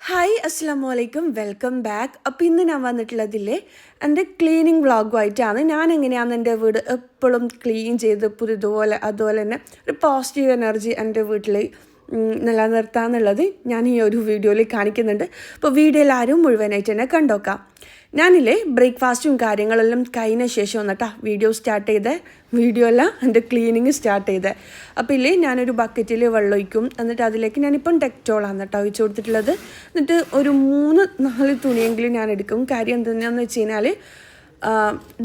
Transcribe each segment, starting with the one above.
Hi അസ്സലാമലൈക്കും welcome back. അപ്പോൾ ഇന്ന് ഞാൻ വന്നിട്ടുള്ളതില്ലേ എൻ്റെ ക്ലീനിങ് വ്ളോഗുമായിട്ടാണ്. ഞാൻ എങ്ങനെയാണ് എൻ്റെ വീട് എപ്പോഴും ക്ലീൻ ചെയ്ത് പുതിയതുപോലെ അതുപോലെ തന്നെ ഒരു പോസിറ്റീവ് എനർജി എൻ്റെ വീട്ടിൽ നിലനിർത്താന്നുള്ളത് ഞാൻ ഈ ഒരു വീഡിയോയിൽ കാണിക്കുന്നുണ്ട്. അപ്പോൾ വീഡിയോയിൽ ആരും മുഴുവനായിട്ട് തന്നെ കണ്ടോക്കാം. ഞാനില്ലേ ബ്രേക്ക്ഫാസ്റ്റും കാര്യങ്ങളെല്ലാം കഴിഞ്ഞ ശേഷം വന്നിട്ടാ വീഡിയോ സ്റ്റാർട്ട് ചെയ്തേ. വീഡിയോ അല്ല, എൻ്റെ ക്ലീനിങ് സ്റ്റാർട്ട് ചെയ്തേ. അപ്പോൾ ഇല്ലേ ഞാനൊരു ബക്കറ്റിൽ വെള്ളം ഒഴിക്കും. എന്നിട്ട് അതിലേക്ക് ഞാനിപ്പം ഡെറ്റോളാണ് കേട്ടോ ഒഴിച്ചു കൊടുത്തിട്ടുള്ളത്. എന്നിട്ട് ഒരു 3-4 തുണിയെങ്കിലും ഞാൻ എടുക്കും. കാര്യം എന്താണെന്ന് വെച്ച് കഴിഞ്ഞാൽ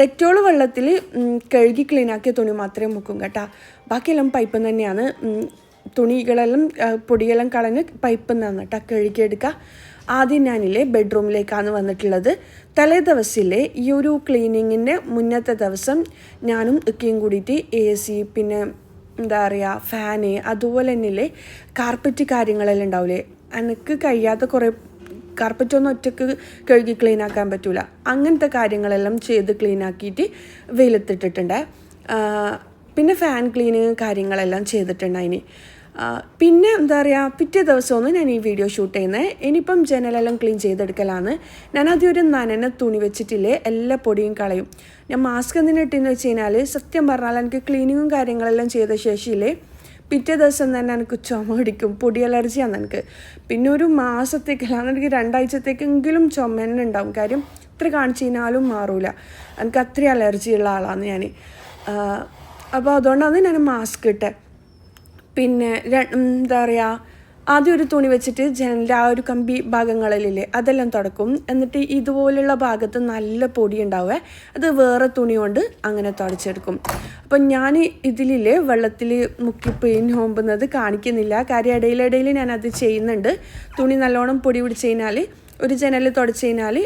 ഡെറ്റോൾ വെള്ളത്തിൽ കഴുകി ക്ലീനാക്കിയ തുണി മാത്രമേ മുക്കും കേട്ടോ. ബാക്കിയെല്ലാം പൈപ്പ് തന്നെയാണ്. തുണികളെല്ലാം പൊടിയെല്ലാം കളഞ്ഞ് പൈപ്പിൽ നിന്നാണ് കേട്ടോ കഴുകിയെടുക്കുക. ആദ്യം ഞാനില്ലേ ബെഡ്റൂമിലേക്കാണ് വന്നിട്ടുള്ളത്. തലേ ദിവസമില്ലേ ഈ ഒരു ക്ലീനിങ്ങിൻ്റെ മുന്നത്തെ ദിവസം ഞാനും ഒക്കെയും കൂടിയിട്ട് AC പിന്നെ എന്താ പറയുക ഫാന് അതുപോലെ തന്നെയില്ലേ കാർപ്പറ്റ് കാര്യങ്ങളെല്ലാം ഉണ്ടാവില്ലേ. എനിക്ക് കഴിയാത്ത കുറേ കാർപ്പറ്റൊന്നും ഒറ്റക്ക് കഴുകി ക്ലീനാക്കാൻ പറ്റില്ല. അങ്ങനത്തെ കാര്യങ്ങളെല്ലാം ചെയ്ത് ക്ലീനാക്കിയിട്ട് വെയിലത്തിട്ടിട്ടുണ്ട്. പിന്നെ ഫാൻ ക്ലീനിങ് കാര്യങ്ങളെല്ലാം ചെയ്തിട്ടുണ്ട് അതിന്. പിന്നെ എന്താ പറയുക പിറ്റേ ദിവസമൊന്ന് ഞാൻ ഈ വീഡിയോ ഷൂട്ട് ചെയ്യുന്നത്. ഇനിയിപ്പം ജനലെല്ലാം ക്ലീൻ ചെയ്തെടുക്കലാണ്. ഞാനാദ്യം ഒരു നനന തുണി വെച്ചിട്ടില്ലേ എല്ലാ പൊടിയും കളയും. ഞാൻ മാസ്ക് എന്തിനാ ഇട്ടെന്ന് വെച്ച് കഴിഞ്ഞാൽ സത്യം പറഞ്ഞാൽ എനിക്ക് ക്ലീനിങ്ങും കാര്യങ്ങളെല്ലാം ചെയ്ത ശേഷമില്ലേ പിറ്റേ ദിവസം തന്നെ എനിക്ക് ചുമ അടിക്കും. പൊടി അലർജിയാണ് എനിക്ക്. പിന്നെ ഒരു മാസത്തേക്കല്ല എനിക്ക് 2 ആഴ്ചത്തേക്കെങ്കിലും ചുമ തന്നെ ഉണ്ടാവും. കാര്യം ഇത്ര കാണിച്ചു കഴിഞ്ഞാലും മാറൂല. എനിക്ക് അത്രയും അലർജിയുള്ള ആളാണ് ഞാൻ. അപ്പോൾ അതുകൊണ്ടാണ് ഞാൻ മാസ്ക് ഇട്ടത്. പിന്നെ എന്താ പറയുക ആദ്യം ഒരു തുണി വെച്ചിട്ട് ജനലിൻ്റെ ആ ഒരു കമ്പി ഭാഗങ്ങളിലില്ലേ അതെല്ലാം തുടക്കും. എന്നിട്ട് ഇതുപോലുള്ള ഭാഗത്ത് നല്ല പൊടി ഉണ്ടാവുക. അത് വേറെ തുണി കൊണ്ട് അങ്ങനെ തുടച്ചെടുക്കും. അപ്പം ഞാൻ ഇതിലില്ലേ വെള്ളത്തിൽ മുക്കി പെയിൻ ഹോമ്പുന്നത് കാണിക്കുന്നില്ല. കാര്യം ഇടയിലിടയിൽ ഞാനത് ചെയ്യുന്നുണ്ട്. തുണി നല്ലോണം പൊടി പിടിച്ച് കഴിഞ്ഞാൽ ഒരു ജനൽ തുടച്ച് കഴിഞ്ഞാൽ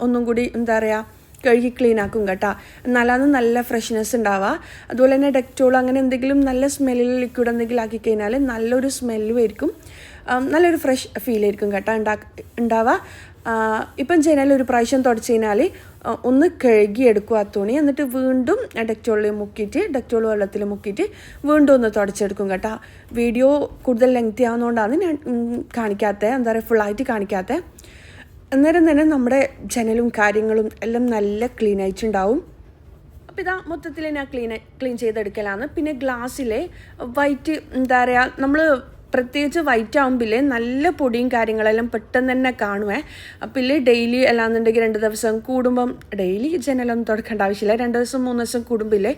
ഒന്നും കൂടി എന്താ പറയുക കഴുകി ക്ലീൻ ആക്കും കേട്ടോ. എന്നാലാണ് നല്ല ഫ്രഷ്നെസ് ഉണ്ടാവുക. അതുപോലെ തന്നെ ഡെറ്റോൾ അങ്ങനെ എന്തെങ്കിലും നല്ല സ്മെല്ലിൽ ലിക്വിഡ് എന്തെങ്കിലും ആക്കി കഴിഞ്ഞാൽ നല്ലൊരു സ്മെല്ലും ആയിരിക്കും. നല്ലൊരു ഫ്രഷ് ഫീൽ ആയിരിക്കും കേട്ടോ ഉണ്ടാവുക. ഇപ്പം ജനൽ ഒരു പ്രാവശ്യം തുടച്ച് കഴിഞ്ഞാൽ ഒന്ന് കഴുകിയെടുക്കും ആ തുണി. എന്നിട്ട് വീണ്ടും ഡെറ്റോളിൽ മുക്കിയിട്ട് ഡെറ്റോൾ വെള്ളത്തിൽ മുക്കിയിട്ട് വീണ്ടും ഒന്ന് തുടച്ചെടുക്കും കേട്ടോ. വീഡിയോ കൂടുതൽ ലെങ്തി ആവുന്നതുകൊണ്ടാണ് ഞാൻ കാണിക്കാത്തത്, എന്താ പറയുക ഫുള്ളായിട്ട് കാണിക്കാത്തത്. അന്നേരം തന്നെ നമ്മുടെ ജനലും കാര്യങ്ങളും എല്ലാം നല്ല ക്ലീൻ ആയിട്ടുണ്ടാവും. അപ്പോൾ ഇതാ മൊത്തത്തിൽ ഞാൻ ക്ലീൻ ചെയ്തെടുക്കലാണ്. പിന്നെ ഗ്ലാസ്സിലെ വൈറ്റ് എന്താ പറയുക നമ്മൾ പ്രത്യേകിച്ച് വൈറ്റ് ആകുമ്പില്ലേ നല്ല പൊടിയും കാര്യങ്ങളെല്ലാം പെട്ടെന്ന് തന്നെ കാണുവേ. അപ്പോൾ ഇല്ലേ ഡെയിലി അല്ലാന്നുണ്ടെങ്കിൽ 2 ദിവസം കൂടുമ്പം ഡെയിലി ജനലൊന്നും തുടക്കേണ്ട ആവശ്യമില്ല. 2 ദിവസം 3 ദിവസം കൂടുമ്പില്ലേ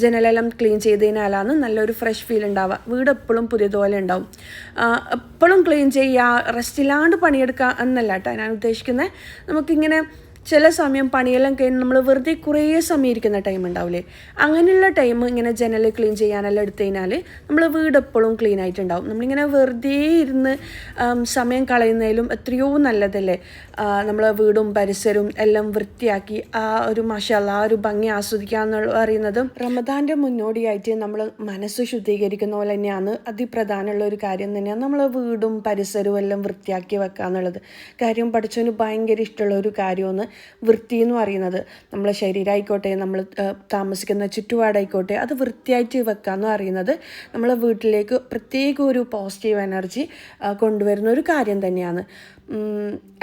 ജനലെല്ലാം ക്ലീൻ ചെയ്ത് കഴിഞ്ഞാലാണ് നല്ലൊരു ഫ്രഷ് ഫീൽ ഉണ്ടാവുക. വീട് എപ്പോഴും പുതിയതുപോലെ ഉണ്ടാവും. എപ്പോഴും ക്ലീൻ ചെയ്യുക റെസ്റ്റില്ലാണ്ട് പണിയെടുക്കുക എന്നല്ല കേട്ടോ ഞാൻ ഉദ്ദേശിക്കുന്നത്. നമുക്കിങ്ങനെ ചില സമയം പണിയെല്ലാം കഴിഞ്ഞ് നമ്മൾ വെറുതെ കുറേ സമയം ഇരിക്കുന്ന ടൈം ഉണ്ടാവില്ലേ, അങ്ങനെയുള്ള ടൈം ഇങ്ങനെ ജനൽ ക്ലീൻ ചെയ്യാനെല്ലാം എടുത്തു കഴിഞ്ഞാൽ നമ്മൾ വീട് എപ്പോഴും ക്ലീൻ ആയിട്ടുണ്ടാവും. നമ്മളിങ്ങനെ വെറുതെ ഇരുന്ന് സമയം കളയുന്നതിലും എത്രയോ നല്ലതല്ലേ നമ്മൾ വീടും പരിസരവും എല്ലാം വൃത്തിയാക്കി ആ ഒരു മാഷാഅല്ലാ ആ ഒരു ഭംഗി ആസ്വദിക്കുക എന്നുള്ള പറയുന്നത്. റമദാൻ്റെ മുന്നോടിയായിട്ട് നമ്മൾ മനസ്സ് ശുദ്ധീകരിക്കുന്ന പോലെ തന്നെയാണ് അതിപ്രധാനമുള്ള ഒരു കാര്യം തന്നെയാണ് നമ്മൾ വീടും പരിസരവും എല്ലാം വൃത്തിയാക്കി വെക്കുക എന്നുള്ളത്. കാര്യം പഠിച്ചവന് ഭയങ്കര ഇഷ്ടമുള്ള ഒരു കാര്യമാണ് വൃത്തി എന്ന് പറയുന്നത്. നമ്മളെ ശരീരമായിക്കോട്ടെ നമ്മൾ താമസിക്കുന്ന ചുറ്റുപാടായിക്കോട്ടെ അത് വൃത്തിയായിട്ട് വെക്കുക എന്ന് പറയുന്നത് നമ്മളെ വീട്ടിലേക്ക് പ്രത്യേക ഒരു പോസിറ്റീവ് എനർജി കൊണ്ടുവരുന്ന ഒരു കാര്യം തന്നെയാണ്.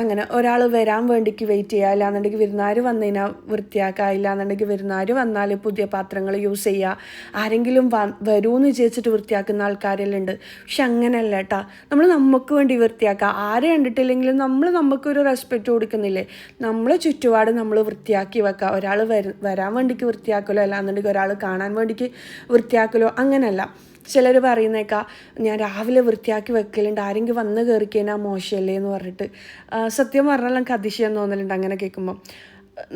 അങ്ങനെ ഒരാൾ വരാൻ വേണ്ടിക്ക് വെയിറ്റ് ചെയ്യുക, ഇല്ലാന്നുണ്ടെങ്കിൽ വിരുന്നാർ വന്നു കഴിഞ്ഞാൽ വൃത്തിയാക്കുക, ഇല്ലാന്നുണ്ടെങ്കിൽ വിരുന്നാർ വന്നാൽ പുതിയ പാത്രങ്ങൾ യൂസ് ചെയ്യുക. ആരെങ്കിലും വരുമെന്ന് വിചാരിച്ചിട്ട് വൃത്തിയാക്കുന്ന ആൾക്കാരെല്ലാം ഉണ്ട്. പക്ഷെ അങ്ങനെയല്ല കേട്ടോ. നമ്മൾ നമുക്ക് വേണ്ടി വൃത്തിയാക്കുക. ആരെ കണ്ടിട്ടില്ലെങ്കിലും നമ്മൾ നമുക്കൊരു റെസ്പെക്റ്റ് കൊടുക്കുന്നില്ലേ. നമ്മളെ ചുറ്റുപാട് നമ്മൾ വൃത്തിയാക്കി വെക്കുക. ഒരാൾ വരാൻ വേണ്ടിക്ക് വൃത്തിയാക്കലോ അല്ലാന്നുണ്ടെങ്കിൽ ഒരാൾ കാണാൻ വേണ്ടിക്ക് വൃത്തിയാക്കലോ അങ്ങനെയല്ല. ചിലർ പറയുന്നേക്കാം ഞാൻ രാവിലെ വൃത്തിയാക്കി വെക്കലുണ്ട്, ആരെങ്കിലും വന്ന് കയറി കഴിഞ്ഞാൽ മോശമല്ലേ എന്ന് പറഞ്ഞിട്ട്. സത്യം പറഞ്ഞാൽ എനിക്ക് അതിശയം തോന്നലുണ്ട് അങ്ങനെ കേൾക്കുമ്പം.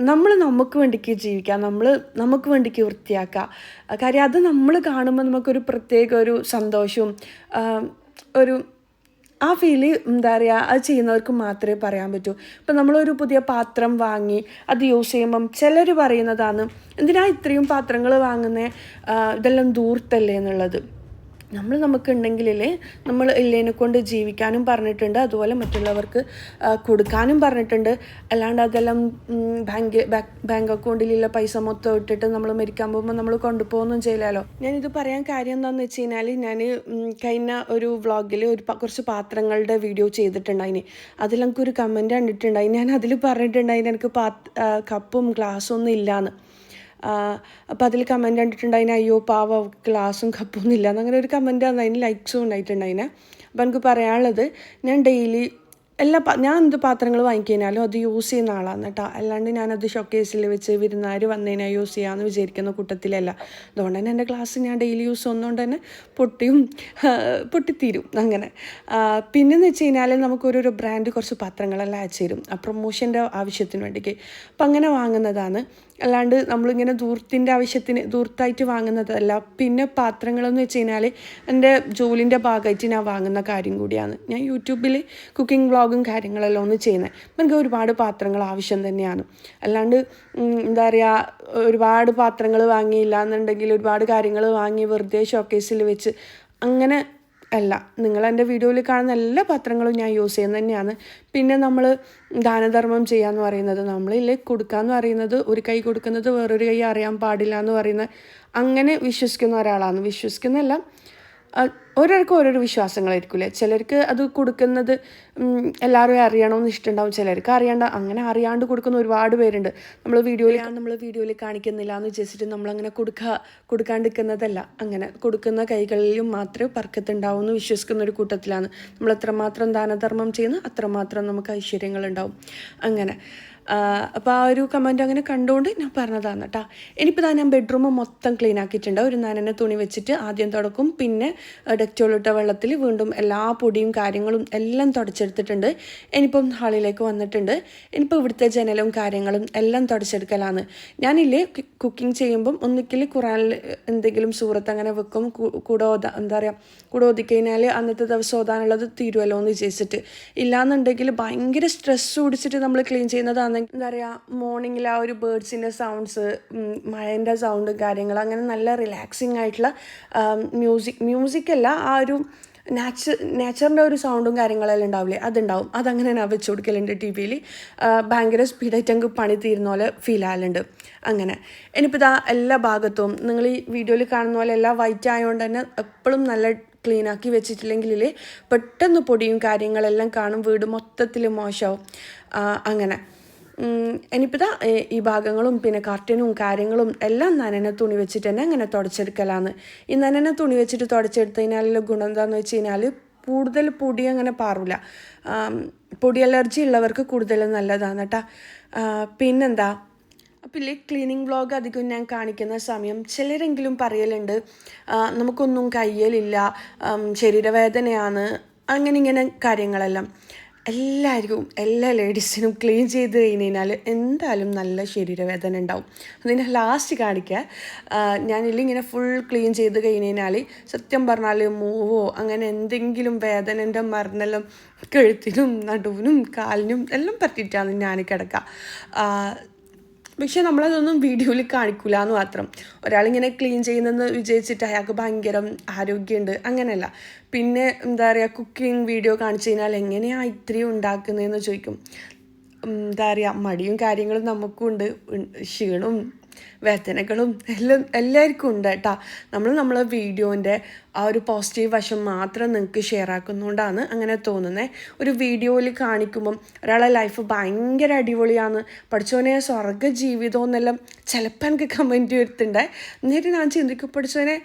നമ്മൾ നമുക്ക് വേണ്ടിക്ക് ജീവിക്കുക, നമുക്ക് വേണ്ടിക്ക് വൃത്തിയാക്കുക. കാര്യം അത് നമ്മൾ കാണുമ്പോൾ നമുക്കൊരു പ്രത്യേക ഒരു സന്തോഷവും ഒരു ആ ഫീല് എന്താ പറയുക അത് ചെയ്യുന്നവർക്ക് മാത്രമേ പറയാൻ പറ്റൂ. ഇപ്പം നമ്മളൊരു പുതിയ പാത്രം വാങ്ങി അത് യൂസ് ചെയ്യുമ്പം ചിലർ പറയുന്നതാണ് എന്തിനാ ഇത്രയും പാത്രങ്ങൾ വാങ്ങുന്നത്, ഇതെല്ലാം ദൂർത്തല്ലേ എന്നുള്ളത്. നമുക്കുണ്ടെങ്കിലേ നമ്മൾ ഇല്ലേനെ കൊണ്ട് ജീവിക്കാനും പറഞ്ഞിട്ടുണ്ട്, അതുപോലെ മറ്റുള്ളവർക്ക് കൊടുക്കാനും പറഞ്ഞിട്ടുണ്ട്. അല്ലാണ്ട് അതെല്ലാം ബാങ്ക് അക്കൗണ്ടിലുള്ള പൈസ മൊത്തം ഇട്ടിട്ട് നമ്മൾ മരിക്കാൻ പോകുമ്പോൾ നമ്മൾ കൊണ്ടുപോകുന്നും ചെയ്യില്ലല്ലോ. ഞാനിത് പറയാൻ കാര്യം എന്താണെന്ന് വെച്ച് കഴിഞ്ഞാൽ, ഞാൻ കഴിഞ്ഞ ഒരു വ്ളോഗിൽ കുറച്ച് പാത്രങ്ങളുടെ വീഡിയോ ചെയ്തിട്ടുണ്ടായിന്. അതിൽ എനിക്കൊരു കമൻറ്റ് കണ്ടിട്ടുണ്ടായി. ഞാൻ അതിൽ പറഞ്ഞിട്ടുണ്ടായിന് എനിക്ക് കപ്പും ഗ്ലാസ്സും ഒന്നും ഇല്ലയെന്ന്. അപ്പോൾ അതിൽ കമൻറ്റ് കണ്ടിട്ടുണ്ടായിന്, അയ്യോ പാവ ഗ്ലാസും കപ്പൊന്നും ഇല്ല എന്നങ്ങനെ ഒരു കമൻറ്റ് വന്നു. അതിന് ലൈക്സും ഉണ്ടായിട്ടുണ്ടായിന്. അപ്പോൾ എനിക്ക് പറയാനുള്ളത്, ഞാൻ ഡെയിലി ഞാൻ എന്ത് പാത്രങ്ങൾ വാങ്ങിക്കഴിഞ്ഞാലും അത് യൂസ് ചെയ്യുന്ന ആളാണ് കേട്ടോ. അല്ലാണ്ട് ഞാനത് ഷോക്കേസിൽ വെച്ച് വിരുന്നാർ വന്നതിനാ യൂസ് ചെയ്യാമെന്ന് വിചാരിക്കുന്ന കൂട്ടത്തിലല്ല. അതുകൊണ്ട് തന്നെ എൻ്റെ ഗ്ലാസ് ഞാൻ ഡെയിലി യൂസ് ഒന്നുകൊണ്ട് തന്നെ പൊട്ടിത്തീരും അങ്ങനെ. പിന്നെന്ന് വെച്ച് കഴിഞ്ഞാൽ നമുക്കൊരു ബ്രാൻഡ് കുറച്ച് പാത്രങ്ങളെല്ലാം അയച്ചു തരും ആ പ്രൊമോഷൻ്റെ ആവശ്യത്തിന് വേണ്ടിക്ക്. അപ്പം അങ്ങനെ വാങ്ങുന്നതാണ്. അല്ലാണ്ട് നമ്മളിങ്ങനെ ദൂർത്തായിട്ട് വാങ്ങുന്നതല്ല. പിന്നെ പാത്രങ്ങളെന്ന് വെച്ച് കഴിഞ്ഞാൽ എൻ്റെ ജോലിൻ്റെ ഭാഗമായിട്ട് ഞാൻ വാങ്ങുന്ന കാര്യം കൂടിയാണ്. ഞാൻ യൂട്യൂബിൽ കുക്കിംഗ് വ്ളോഗും കാര്യങ്ങളെല്ലാം ഒന്ന് ചെയ്യുന്നത്. അപ്പം എനിക്ക് ഒരുപാട് പാത്രങ്ങൾ ആവശ്യം തന്നെയാണ്. അല്ലാണ്ട് എന്താ പറയുക, ഒരുപാട് പാത്രങ്ങൾ വാങ്ങിയില്ല എന്നുണ്ടെങ്കിൽ ഒരുപാട് കാര്യങ്ങൾ വാങ്ങി വെറുതെ ഷോക്കേസിൽ വെച്ച് അങ്ങനെ അല്ല. നിങ്ങളെൻ്റെ വീഡിയോയിൽ കാണുന്ന എല്ലാ പാത്രങ്ങളും ഞാൻ യൂസ് ചെയ്യുന്നത് തന്നെയാണ്. പിന്നെ നമ്മൾ ദാനധർമ്മം ചെയ്യാന്ന് പറയുന്നത്, നമ്മളില്ലേ കൊടുക്കാമെന്ന് പറയുന്നത്, ഒരു കൈ കൊടുക്കുന്നത് വേറൊരു കൈ അറിയാൻ പാടില്ല എന്ന് പറയുന്നത്, അങ്ങനെ വിശ്വസിക്കുന്ന ഒരാളാണ്. വിശ്വസിക്കുന്നതല്ല, ഓരോരുത്തർക്കും ഓരോരോ വിശ്വാസങ്ങളായിരിക്കില്ലേ. ചിലർക്ക് അത് കൊടുക്കുന്നത് എല്ലാവരും അറിയണമെന്ന് ഇഷ്ടമുണ്ടാവും, ചിലർക്ക് അങ്ങനെ അറിയാണ്ട് കൊടുക്കുന്ന ഒരുപാട് പേരുണ്ട്. നമ്മൾ വീഡിയോയിൽ കാണിക്കുന്നില്ല എന്ന് വിചാരിച്ചിട്ട് നമ്മളങ്ങനെ കൊടുക്കാണ്ടിരിക്കുന്നതല്ല. അങ്ങനെ കൊടുക്കുന്ന കൈകളിലും മാത്രമേ ബർക്കത്തുണ്ടാവും എന്ന് വിശ്വസിക്കുന്ന ഒരു കൂട്ടത്തിലാണ് നമ്മൾ. എത്രമാത്രം ദാനധർമ്മം ചെയ്യുന്നു അത്രമാത്രം നമുക്ക് ഐശ്വര്യങ്ങളുണ്ടാവും. അങ്ങനെ അപ്പോൾ ആ ഒരു കമൻറ്റ് അങ്ങനെ കണ്ടുകൊണ്ട് ഞാൻ പറഞ്ഞതാണ് കേട്ടോ. ഇനിയിപ്പോൾ ഞാൻ ബെഡ്റൂം മൊത്തം ക്ലീൻ ആക്കിയിട്ടുണ്ട്. ഒരു നനഞ്ഞ തുണി വെച്ചിട്ട് ആദ്യം തുടക്കും, പിന്നെ ഡെറ്റോളിട്ട വെള്ളത്തിൽ വീണ്ടും എല്ലാ പൊടിയും കാര്യങ്ങളും എല്ലാം തുടച്ചെടുത്തിട്ടുണ്ട്. ഇനിയിപ്പം ഹാളിലേക്ക് വന്നിട്ടുണ്ട്. ഇനിയിപ്പോൾ ഇവിടുത്തെ ജനലും കാര്യങ്ങളും എല്ലാം തുടച്ചെടുക്കലാണ്. ഞാനില്ലേ കുക്കിംഗ് ചെയ്യുമ്പം ഒന്നിക്കിൽ ഖുറാനിൽ എന്തെങ്കിലും സൂറത്ത് അങ്ങനെ വെക്കും. കൂടെ ഓതിക്കഴിഞ്ഞാൽ അന്നത്തെ ദിവസം ഓതാനുള്ളത് തീരുമല്ലോ എന്ന് വിചാരിച്ചിട്ട്. ഇല്ലാന്നുണ്ടെങ്കിൽ ഭയങ്കര സ്ട്രെസ് പിടിച്ചിട്ട് നമ്മൾ ക്ലീൻ ചെയ്യുന്നതാണ്. എന്താ പറയുക, മോർണിംഗിൽ ആ ഒരു ബേർഡ്സിൻ്റെ സൗണ്ട്സ്, മഴേൻ്റെ സൗണ്ട് കാര്യങ്ങൾ, അങ്ങനെ നല്ല റിലാക്സിങ് ആയിട്ടുള്ള മ്യൂസിക്കല്ല, ആ ഒരു നേച്ചറിൻ്റെ ഒരു സൗണ്ടും കാര്യങ്ങളെല്ലാം ഉണ്ടാവില്ലേ, അതുണ്ടാവും. അതങ്ങനെ ഞാൻ വെച്ച് കൊടുക്കലുണ്ട് ടി വിയിൽ. ഭയങ്കര സ്പീഡായിട്ട് ഞങ്ങൾക്ക് പണി തീരുന്ന പോലെ ഫീൽ ആകലുണ്ട്. അങ്ങനെ ഇനിയിപ്പോൾ ഇതാ എല്ലാ ഭാഗത്തും നിങ്ങൾ ഈ വീഡിയോയിൽ കാണുന്ന പോലെ എല്ലാം വൈറ്റ് ആയതുകൊണ്ട് തന്നെ എപ്പോഴും നല്ല ക്ലീനാക്കി വെച്ചിട്ടില്ലെങ്കിൽ പെട്ടെന്ന് പൊടിയും കാര്യങ്ങളെല്ലാം കാണും, വീട് മൊത്തത്തിൽ മോശമാവും. അങ്ങനെ ഇനിയിപ്പോൾ ഈ ഭാഗങ്ങളും പിന്നെ കർട്ടനും കാര്യങ്ങളും എല്ലാം നനന തുണി വെച്ചിട്ട് തന്നെ അങ്ങനെ തുടച്ചെടുക്കലാണ്. ഈ നനന തുണി വെച്ചിട്ട് തുടച്ചെടുത്ത് കഴിഞ്ഞാൽ ഗുണം എന്താണെന്ന് വെച്ച് കഴിഞ്ഞാൽ കൂടുതൽ പൊടി അങ്ങനെ പാറില്ല. പൊടി അലർജി ഉള്ളവർക്ക് കൂടുതൽ നല്ലതാണ് കേട്ടോ. പിന്നെന്താ, അപ്പോൾ ക്ലീനിങ് വ്ളോഗ് അധികം ഞാൻ കാണിക്കുന്ന സമയം ചിലരെങ്കിലും പറയലുണ്ട്, നമുക്കൊന്നും കയ്യലില്ല, ശരീരവേദനയാണ്, അങ്ങനെ ഇങ്ങനെ കാര്യങ്ങളെല്ലാം. എല്ലാ ലേഡീസിനും ക്ലീൻ ചെയ്ത് കഴിഞ്ഞാൽ എന്തായാലും നല്ല ശരീരവേദന ഉണ്ടാവും. അതിനെ ലാസ്റ്റ് കാണിക്കുക. ഞാനില്ലിങ്ങനെ ഫുൾ ക്ലീൻ ചെയ്ത് കഴിഞ്ഞാൽ സത്യം പറഞ്ഞാൽ മൂവോ അങ്ങനെ എന്തെങ്കിലും വേദനൻ്റെ മരുന്നെല്ലാം കഴുത്തിനും നടുവിനും കാലിനും എല്ലാം പറ്റിയിട്ടാണ് ഞാൻ കിടക്കുക. പക്ഷെ നമ്മളതൊന്നും വീഡിയോയിൽ കാണിക്കില്ല എന്ന് മാത്രം. ഒരാളിങ്ങനെ ക്ലീൻ ചെയ്യുന്നതെന്ന് വിചാരിച്ചിട്ട് അയാൾക്ക് ഭയങ്കര ആരോഗ്യമുണ്ട് അങ്ങനെയല്ല. പിന്നെ എന്താ പറയുക, കുക്കിംഗ് വീഡിയോ കാണിച്ചു കഴിഞ്ഞാൽ എങ്ങനെയാണ് ഇത്രയും ഉണ്ടാക്കുന്നതെന്ന് ചോദിക്കും. എന്താ പറയുക, മടിയും കാര്യങ്ങളും നമുക്കും ഉണ്ട്, ക്ഷീണവും വേദനകളും എല്ലാവർക്കും ഉണ്ട് കേട്ടോ. നമ്മളെ വീഡിയോൻ്റെ ആ ഒരു പോസിറ്റീവ് വശം മാത്രം നിങ്ങൾക്ക് ഷെയർ ആക്കുന്നതുകൊണ്ടാണ് അങ്ങനെ തോന്നുന്നത്. ഒരു വീഡിയോയിൽ കാണിക്കുമ്പം ഒരാളെ ലൈഫ് ഭയങ്കര അടിപൊളിയാണ്, പഠിച്ചവനെ സ്വർഗ്ഗ ജീവിതം എന്നെല്ലാം ചിലപ്പോൾ എനിക്ക് കമൻറ്റ് വരുത്തുണ്ടേ. എന്നിട്ട് ഞാൻ ചിന്തിക്കും, പഠിച്ചവനെ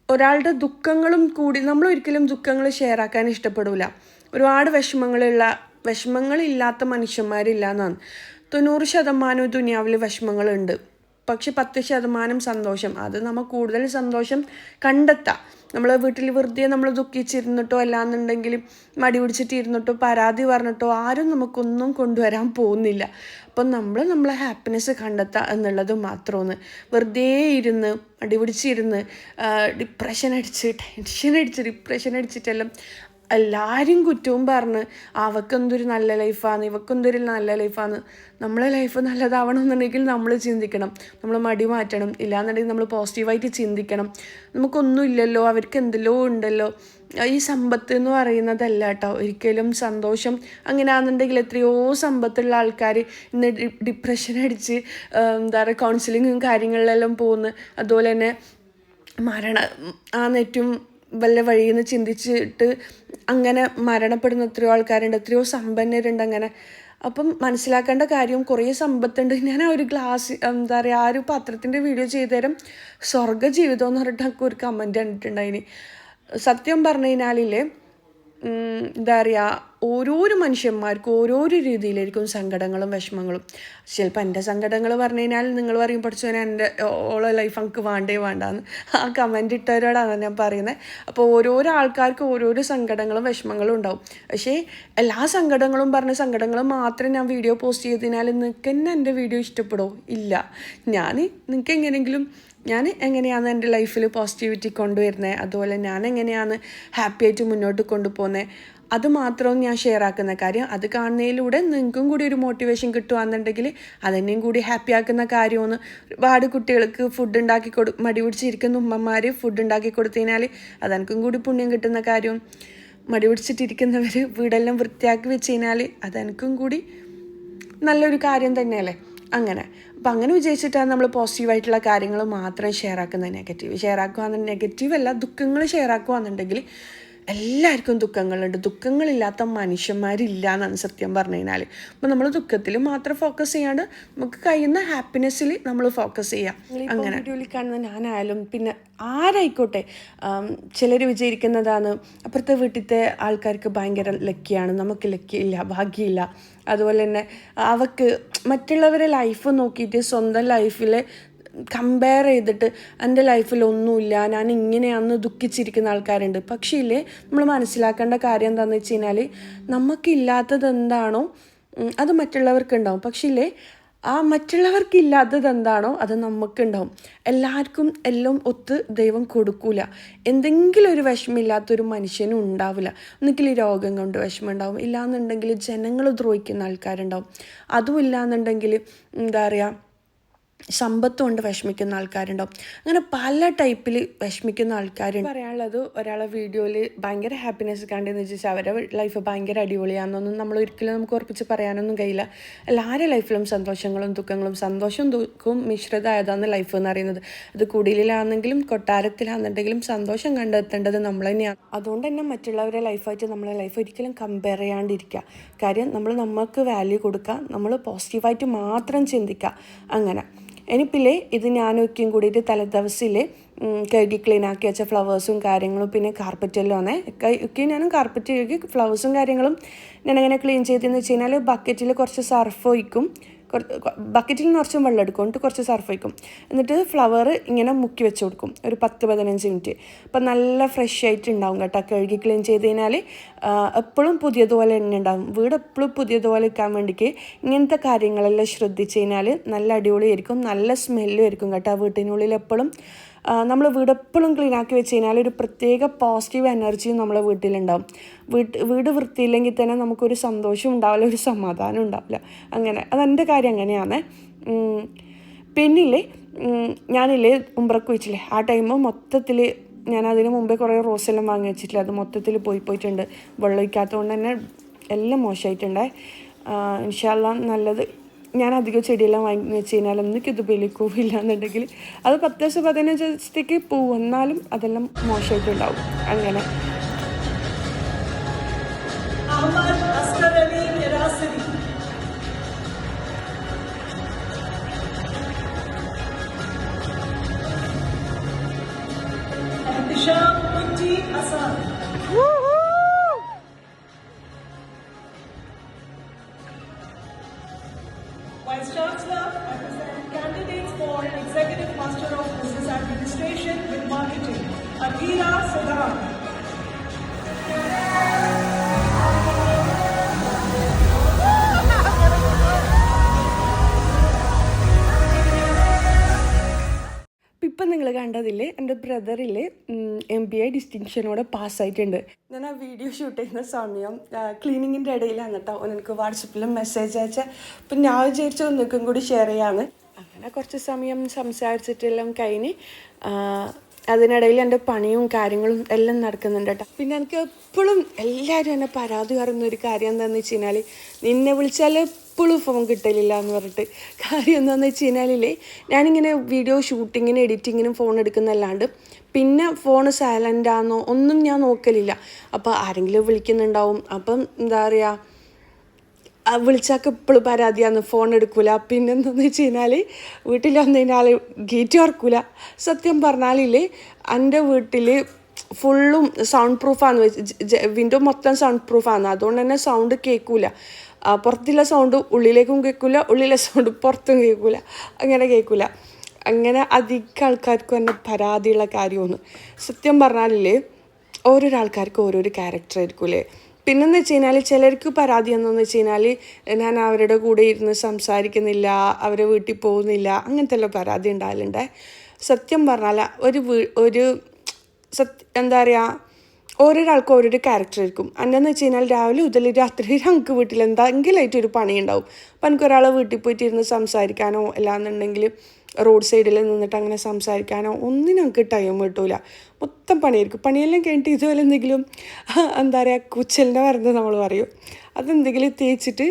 ഒരാളുടെ ദുഃഖങ്ങളും കൂടി നമ്മളൊരിക്കലും ദുഃഖങ്ങൾ ഷെയർ ആക്കാൻ ഇഷ്ടപ്പെടില്ല. ഒരുപാട് വിഷമങ്ങളില്ലാത്ത മനുഷ്യന്മാരില്ല എന്നാണ്. 90% ദുനിയാവിൽ വിഷമങ്ങളുണ്ട്, പക്ഷെ 10% സന്തോഷം. അത് നമ്മൾ കൂടുതൽ സന്തോഷം കണ്ടെത്താം. നമ്മൾ വീട്ടിൽ വെറുതെ നമ്മൾ ദുഃഖിച്ചിരുന്നിട്ടോ അല്ലാന്നുണ്ടെങ്കിൽ മടി പിടിച്ചിട്ടിരുന്നിട്ടോ പരാതി പറഞ്ഞിട്ടോ ആരും നമുക്കൊന്നും കൊണ്ടുവരാൻ പോകുന്നില്ല. അപ്പം നമ്മളെ ഹാപ്പിനെസ് കണ്ടെത്തുക എന്നുള്ളത് മാത്രമാണ്. വെറുതെ ഇരുന്ന് മടി പിടിച്ചിരുന്ന് ഡിപ്രഷൻ അടിച്ചിട്ടെല്ലാം എല്ലാവരും കുറ്റവും പറഞ്ഞ് അവക്കെന്തൊരു നല്ല ലൈഫാണ്, ഇവക്കെന്തൊരു നല്ല ലൈഫാണ്. നമ്മളെ ലൈഫ് നല്ലതാവണമെന്നുണ്ടെങ്കിൽ നമ്മൾ ചിന്തിക്കണം, നമ്മൾ മടി മാറ്റണം. ഇല്ലാന്നുണ്ടെങ്കിൽ നമ്മൾ പോസിറ്റീവായിട്ട് ചിന്തിക്കണം. നമുക്കൊന്നും ഇല്ലല്ലോ, അവർക്ക് എന്തെല്ലോ ഉണ്ടല്ലോ. ഈ സമ്പത്ത് എന്ന് പറയുന്നതല്ല കേട്ടോ ഒരിക്കലും സന്തോഷം. അങ്ങനെയാണെന്നുണ്ടെങ്കിൽ എത്രയോ സമ്പത്തുള്ള ആൾക്കാർ ഇന്ന് ഡിപ്രഷൻ അടിച്ച് എന്താ പറയുക കൗൺസിലിങ്ങും കാര്യങ്ങളിലെല്ലാം പോകുന്നു. അതുപോലെ തന്നെ ഏറ്റവും വല്ല വഴിയിൽ നിന്ന് ചിന്തിച്ചിട്ട് അങ്ങനെ മരണപ്പെടുന്ന എത്രയോ ആൾക്കാരുണ്ട്, എത്രയോ സമ്പന്നരുണ്ട് അങ്ങനെ. അപ്പം മനസ്സിലാക്കേണ്ട കാര്യം കുറേ സമ്പത്തുണ്ട്. ഞാൻ ആ ഒരു എന്താ പറയുക ആ ഒരു പത്രത്തിൻ്റെ വീഡിയോ ചെയ്തു തരാം, സ്വർഗ്ഗ ജീവിതം എന്ന് പറഞ്ഞിട്ട് എനിക്ക് ഒരു കമൻറ്റ് കണ്ടിട്ടുണ്ടായിന്. സത്യം പറഞ്ഞു കഴിഞ്ഞാലില്ലേ എന്താ പറയുക ഓരോരോ മനുഷ്യന്മാർക്കും ഓരോരോ രീതിയിലായിരിക്കും സങ്കടങ്ങളും വിഷമങ്ങളും. ചിലപ്പോൾ എൻ്റെ സങ്കടങ്ങൾ പറഞ്ഞു കഴിഞ്ഞാൽ നിങ്ങൾ പറയും പഠിച്ചവനെ എൻ്റെ ഓളോ ലൈഫ് എനിക്ക് വേണ്ടാന്ന്. ആ കമൻറ്റ് ഇട്ടവരോടാണ് ഞാൻ പറയുന്നത്. അപ്പോൾ ഓരോരോ ആൾക്കാർക്ക് ഓരോരോ സങ്കടങ്ങളും വിഷമങ്ങളും ഉണ്ടാവും. പക്ഷേ എല്ലാ സങ്കടങ്ങളും പറഞ്ഞ സങ്കടങ്ങൾ മാത്രം ഞാൻ വീഡിയോ പോസ്റ്റ് ചെയ്തതിനാൽ നിങ്ങൾക്ക് തന്നെ എൻ്റെ വീഡിയോ ഇഷ്ടപ്പെടുമോ? ഇല്ല. നിങ്ങൾക്ക് ഞാൻ എങ്ങനെയാണ് എൻ്റെ ലൈഫിൽ പോസിറ്റിവിറ്റി കൊണ്ടുവരുന്നത്, അതുപോലെ ഞാൻ എങ്ങനെയാണ് ഹാപ്പി ആയിട്ട് മുന്നോട്ട് കൊണ്ടുപോകുന്നത്, അത് മാത്രവും ഞാൻ ഷെയർ ആക്കുന്ന കാര്യം. അത് കാണുന്നതിലൂടെ നിങ്ങൾക്കും കൂടി ഒരു മോട്ടിവേഷൻ കിട്ടുകയാണെന്നുണ്ടെങ്കിൽ അതെന്നെയും കൂടി ഹാപ്പി ആക്കുന്ന കാര്യമാണ്. ഒരുപാട് കുട്ടികൾക്ക് ഫുഡ് ഉണ്ടാക്കി മടി പിടിച്ചിരിക്കുന്ന ഉമ്മമാർ ഫുഡ് ഉണ്ടാക്കി കൊടുത്തതിനാൽ അതെനിക്കും കൂടി പുണ്യം കിട്ടുന്ന കാര്യവും. മടി പിടിച്ചിട്ടിരിക്കുന്നവർ വീടെല്ലാം വൃത്തിയാക്കി വെച്ച് കഴിഞ്ഞാൽ അതെനിക്കും കൂടി നല്ലൊരു കാര്യം തന്നെയല്ലേ. അങ്ങനെ അപ്പം അങ്ങനെ വിജയിച്ചിട്ടാണ് നമ്മൾ പോസിറ്റീവായിട്ടുള്ള കാര്യങ്ങൾ മാത്രം ഷെയർ ആക്കുന്നത്. ഷെയർ ആക്കുകയാണെന്നുണ്ടെങ്കിൽ നെഗറ്റീവല്ല, ദുഃഖങ്ങൾ ഷെയർ ആക്കുകയാണെന്നുണ്ടെങ്കിൽ എല്ലാവർക്കും ദുഃഖങ്ങളുണ്ട്. ദുഃഖങ്ങളില്ലാത്ത മനുഷ്യന്മാരില്ല എന്നാണ് സത്യം പറഞ്ഞു കഴിഞ്ഞാൽ. അപ്പോൾ നമ്മൾ ദുഃഖത്തിൽ മാത്രം ഫോക്കസ് ചെയ്യാണ്ട് നമുക്ക് കഴിയുന്ന ഹാപ്പിനെസ്സിൽ നമ്മൾ ഫോക്കസ് ചെയ്യാം. അങ്ങനെ വീഡിയോയിൽ കാണുന്ന ഞാനായാലും പിന്നെ ആരായിക്കോട്ടെ, ചിലർ വിചാരിക്കുന്നതാണ് അപ്പുറത്തെ വീട്ടിലത്തെ ആൾക്കാർക്ക് ഭയങ്കര ലക്കിയാണ്, നമുക്ക് ലക്കിയില്ല, ഭാഗ്യമില്ല. അതുപോലെ തന്നെ അവർക്ക് മറ്റുള്ളവരെ ലൈഫ് നോക്കിയിട്ട് സ്വന്തം ലൈഫിൽ കമ്പയർ ചെയ്തിട്ട് എൻ്റെ ലൈഫിലൊന്നുമില്ല, ഞാൻ ഇങ്ങനെയാണെന്ന് ദുഃഖിച്ചിരിക്കുന്ന ആൾക്കാരുണ്ട്. പക്ഷേ ഇല്ലേ നമ്മൾ മനസ്സിലാക്കേണ്ട കാര്യം എന്താണെന്ന് വെച്ച് കഴിഞ്ഞാൽ നമുക്കില്ലാത്തത് എന്താണോ അത് മറ്റുള്ളവർക്കുണ്ടാവും. പക്ഷേ ഇല്ലേ ആ മറ്റുള്ളവർക്കില്ലാത്തത് എന്താണോ അത് നമുക്കുണ്ടാവും. എല്ലാവർക്കും എല്ലാം ഒത്ത് ദൈവം കൊടുക്കൂല. എന്തെങ്കിലും ഒരു വിഷമില്ലാത്തൊരു മനുഷ്യനും ഉണ്ടാവില്ല. ഒന്നുകിൽ രോഗം കൊണ്ട് വിഷമം ഉണ്ടാവും, ഇല്ലാന്നുണ്ടെങ്കിൽ ജനങ്ങൾ ദ്രോഹിക്കുന്ന ആൾക്കാരുണ്ടാവും, അതും ഇല്ലാന്നുണ്ടെങ്കിൽ എന്താ പറയുക സമ്പത്ത് കൊണ്ട് വിഷമിക്കുന്ന ആൾക്കാരുണ്ടാവും. അങ്ങനെ പല ടൈപ്പിൽ വിഷമിക്കുന്ന ആൾക്കാരുണ്ട്. പറയാനുള്ളത് ഒരാളെ വീഡിയോയിൽ ഭയങ്കര ഹാപ്പിനെസ് കണ്ടെന്ന് വെച്ചാൽ അവരുടെ ലൈഫ് ഭയങ്കര അടിപൊളിയാണെന്നൊന്നും നമ്മൾ ഒരിക്കലും നമുക്ക് ഉറപ്പിച്ച് പറയാനൊന്നും കഴിയില്ല. എല്ലാവരുടെ ലൈഫിലും സന്തോഷങ്ങളും ദുഃഖങ്ങളും, സന്തോഷവും ദുഃഖവും മിശ്രിതമായതാണ് ലൈഫ് എന്ന് പറയുന്നത്. അത് കുടിലാണെങ്കിലും കൊട്ടാരത്തിലാണെന്നുണ്ടെങ്കിലും സന്തോഷം കണ്ടെത്തേണ്ടത് നമ്മൾ തന്നെയാണ്. അതുകൊണ്ട് തന്നെ മറ്റുള്ളവരുടെ ലൈഫായിട്ട് നമ്മളെ ലൈഫ് ഒരിക്കലും കമ്പയർ ചെയ്യാണ്ടിരിക്കുക. കാര്യം നമുക്ക് വാല്യൂ കൊടുക്കുക, നമ്മൾ പോസിറ്റീവായിട്ട് മാത്രം ചിന്തിക്കുക. അങ്ങനെ എനിപ്പില്ലേ ഇത് ഞാനൊക്കെയും കൂടിയിട്ട് തലേദിവസത്തിൽ കഴുകി ക്ലീനാക്കി വെച്ച ഫ്ലവേഴ്സും കാര്യങ്ങളും പിന്നെ കാർപ്പറ്റെല്ലാം ആണേ ഒക്കെ ഞാനും കാർപ്പറ്റ് കഴുകി ഫ്ലവേഴ്സും കാര്യങ്ങളും ഞാനങ്ങനെ ക്ലീൻ ചെയ്തതെന്ന് വെച്ച് കഴിഞ്ഞാൽ ബക്കറ്റിൽ കുറച്ച് സർഫ് ഒഴിക്കും, ബക്കറ്റിൽ നിന്ന് കുറച്ചും വെള്ളം എടുക്കും, എന്നിട്ട് കുറച്ച് സർഫ് ഒഴിക്കും, എന്നിട്ട് ഫ്ലവർ ഇങ്ങനെ മുക്കി വെച്ച് കൊടുക്കും ഒരു 10-15 മിനിറ്റ്. അപ്പം നല്ല ഫ്രഷ് ആയിട്ട് ഉണ്ടാവും കേട്ടോ. കഴുകി ക്ലീൻ ചെയ്ത് കഴിഞ്ഞാൽ എപ്പോഴും പുതിയതുപോലെ തന്നെ ഉണ്ടാകും. വീട് എപ്പോഴും പുതിയതുപോലെ ഇരിക്കാൻ വേണ്ടിക്ക് ഇങ്ങനത്തെ കാര്യങ്ങളെല്ലാം ശ്രദ്ധിച്ച് കഴിഞ്ഞാൽ നല്ല അടിപൊളിയായിരിക്കും, നല്ല സ്മെല്ലും ആയിരിക്കും കേട്ടോ. വീട്ടിനുള്ളിൽ എപ്പോഴും നമ്മൾ വീട് എപ്പോഴും ക്ലീൻ ആക്കി വെച്ച് കഴിഞ്ഞാൽ ഒരു പ്രത്യേക പോസിറ്റീവ് എനർജിയും നമ്മളെ വീട്ടിലുണ്ടാവും. വീട് വൃത്തിയില്ലെങ്കിൽ തന്നെ നമുക്കൊരു സന്തോഷം ഉണ്ടാവില്ല, ഒരു സമാധാനം ഉണ്ടാവില്ല. അങ്ങനെ അതെൻ്റെ കാര്യം അങ്ങനെയാണ്. പിന്നില്ലേ ഞാനില്ലേ ഉംറക്ക് വെച്ചില്ലേ ആ ടൈം മൊത്തത്തിൽ ഞാൻ അതിന് മുമ്പേ കുറേ റോസെല്ലാം വാങ്ങി വെച്ചിട്ടില്ല, അത് മൊത്തത്തിൽ പോയിട്ടുണ്ട്. വെള്ളം ഒഴിക്കാത്തതുകൊണ്ട് തന്നെ എല്ലാം മോശമായിട്ടുണ്ടേ. ഇൻഷാ അല്ലാഹ് നല്ലത് ഞാൻ അധികം ചെടിയെല്ലാം വാങ്ങി വെച്ച് കഴിഞ്ഞാൽ ഒന്നിക്കും ഇത് ബലിക്കൂവില്ല എന്നുണ്ടെങ്കിൽ അത് 10-15 ദിവസത്തേക്ക് പോവും, എന്നാലും അതെല്ലാം മോശമായിട്ടുണ്ടാവും. അങ്ങനെ Vice Chancellor, I present candidates for Executive Master of Business Administration with Marketing, Adira Sudan. ഇപ്പം നിങ്ങൾ കണ്ടതില്ലേ എൻ്റെ ബ്രദറിൽ MBA ഡിസ്റ്റിങ്ഷനോടെ പാസ്സായിട്ടുണ്ട്. ഞാൻ ആ വീഡിയോ ഷൂട്ട് ചെയ്യുന്ന സമയം ക്ലീനിങ്ങിൻ്റെ ഇടയിലാണ് കേട്ടോ എനിക്ക് വാട്സപ്പിൽ മെസ്സേജ് അയച്ചാൽ. അപ്പം ഞാൻ വിചാരിച്ചു ഒന്നിക്കും കൂടി ഷെയർ ചെയ്യാമെന്ന്. അങ്ങനെ കുറച്ച് സമയം സംസാരിച്ചിട്ടെല്ലാം കഴിഞ്ഞ് അതിനിടയിൽ എൻ്റെ പണിയും കാര്യങ്ങളും എല്ലാം നടക്കുന്നുണ്ട് കേട്ടോ. പിന്നെ എനിക്ക് എപ്പോഴും എല്ലാവരും എന്നെ പരാതി പറയുന്നൊരു കാര്യം എന്താണെന്ന് വെച്ച് കഴിഞ്ഞാൽ, നിന്നെ വിളിച്ചാൽ എപ്പോഴും ഫോൺ കിട്ടലില്ല എന്ന് പറഞ്ഞിട്ട്. കാര്യം എന്താണെന്ന് വെച്ച് കഴിഞ്ഞാൽ ഞാനിങ്ങനെ വീഡിയോ ഷൂട്ടിങ്ങിനും എഡിറ്റിങ്ങിനും ഫോൺ എടുക്കുന്നതല്ലാണ്ട് പിന്നെ ഫോൺ സൈലൻ്റ് ആണെന്നോ ഒന്നും ഞാൻ നോക്കലില്ല. അപ്പോൾ ആരെങ്കിലും വിളിക്കുന്നുണ്ടാവും. അപ്പം എന്താ പറയുക, വിളിച്ചാൽ എപ്പോഴും പരാതിയാന്ന്, ഫോൺ എടുക്കില്ല. പിന്നെ എന്താണെന്ന് വെച്ച് കഴിഞ്ഞാൽ വീട്ടിൽ വന്നതിനാൽ ഗേറ്റ് തുറക്കില്ല. സത്യം പറഞ്ഞാലില്ലേ എൻ്റെ വീട്ടിൽ ഫുള്ളും സൗണ്ട് പ്രൂഫാന്ന് വിൻഡോ മൊത്തം സൗണ്ട് പ്രൂഫാണ്. അതുകൊണ്ട് തന്നെ സൗണ്ട് കേൾക്കില്ല. പുറത്തുള്ള സൗണ്ട് ഉള്ളിലേക്കും കേൾക്കില്ല, ഉള്ളിലെ സൗണ്ട് പുറത്തും കേൾക്കില്ല, അങ്ങനെ കേൾക്കില്ല. അങ്ങനെ അധികം ആൾക്കാർക്കും എന്നെ പരാതിയുള്ള കാര്യമാണ്. സത്യം പറഞ്ഞാലില്ലേ ഓരോരോ ആൾക്കാർക്ക് ഓരോരോ ക്യാരക്ടർ ആയിരിക്കൂലേ. പിന്നെന്ന് വെച്ച് കഴിഞ്ഞാൽ ചിലർക്ക് പരാതി എന്താണെന്ന് വെച്ച് കഴിഞ്ഞാൽ ഞാൻ അവരുടെ കൂടെ ഇരുന്ന് സംസാരിക്കുന്നില്ല, അവരെ വീട്ടിൽ പോകുന്നില്ല, അങ്ങനത്തെ എല്ലാം പരാതി ഉണ്ടാകലുണ്ടേ. സത്യം പറഞ്ഞാൽ ഒരു എന്താ പറയുക, ഓരോരാൾക്കും ഓരോരോ ക്യാരക്ടർ ആയിരിക്കും. എന്താണെന്ന് വെച്ച് കഴിഞ്ഞാൽ രാവിലെ മുതൽ രാത്രി ഞങ്ങൾക്ക് വീട്ടിൽ എന്തെങ്കിലുമായിട്ടൊരു പണി ഉണ്ടാവും. അപ്പം എനിക്കൊരാളെ വീട്ടിൽ പോയിട്ട് ഇരുന്ന് സംസാരിക്കാനോ അല്ലാന്നുണ്ടെങ്കിൽ റോഡ് സൈഡിൽ നിന്നിട്ട് അങ്ങനെ സംസാരിക്കാനോ ഒന്നും ഞങ്ങൾക്ക് ടൈം കിട്ടൂല. മൊത്തം പണിയായിരിക്കും. പണിയെല്ലാം കഴിഞ്ഞിട്ട് ഇതുപോലെ എന്തെങ്കിലും എന്താ പറയുക കുച്ചലിൻ്റെ മരുന്ന് നമ്മൾ പറയും, അതെന്തെങ്കിലും തേച്ചിട്ട്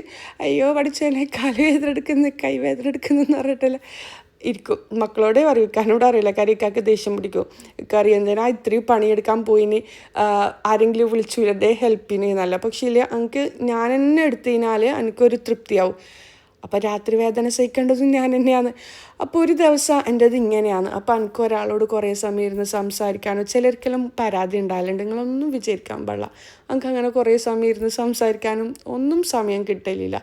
അയ്യോ പഠിച്ചതിനെ കാലുവേദന എടുക്കുന്നു കൈവേദന എടുക്കുന്നതെന്ന് പറഞ്ഞിട്ടല്ല ഇരിക്കും. മക്കളോടെ പറയും, ഇക്കാനോട് അറിയില്ല. കാര്യം ഇക്കാക്ക് ദേഷ്യം പിടിക്കും. ഇക്കറിയാം എന്തിനാ ഇത്രയും പണിയെടുക്കാൻ പോയിന്, ആരെങ്കിലും വിളിച്ചില്ല ഡേ ഹെൽപ്പിന് എന്നല്ല. പക്ഷേ ഇല്ല, എനിക്ക് ഞാൻ തന്നെ എടുത്തു കഴിഞ്ഞാൽ എനിക്കൊരു തൃപ്തിയാവും. അപ്പോൾ രാത്രി വേദന സഹിക്കേണ്ടതും ഞാൻ തന്നെയാണ്. അപ്പോൾ ഒരു ദിവസം എൻ്റെത് ഇങ്ങനെയാണ്. അപ്പോൾ എനിക്ക് ഒരാളോട് കുറേ സമയം ഇരുന്ന് സംസാരിക്കാനോ, ചിലർക്കെല്ലാം പരാതി ഉണ്ടാകലുണ്ട്, നിങ്ങളൊന്നും വിചാരിക്കാൻ പാടില്ല. എനിക്ക് അങ്ങനെ കുറേ സമയം ഇരുന്ന് സംസാരിക്കാനും ഒന്നും സമയം കിട്ടലില്ല.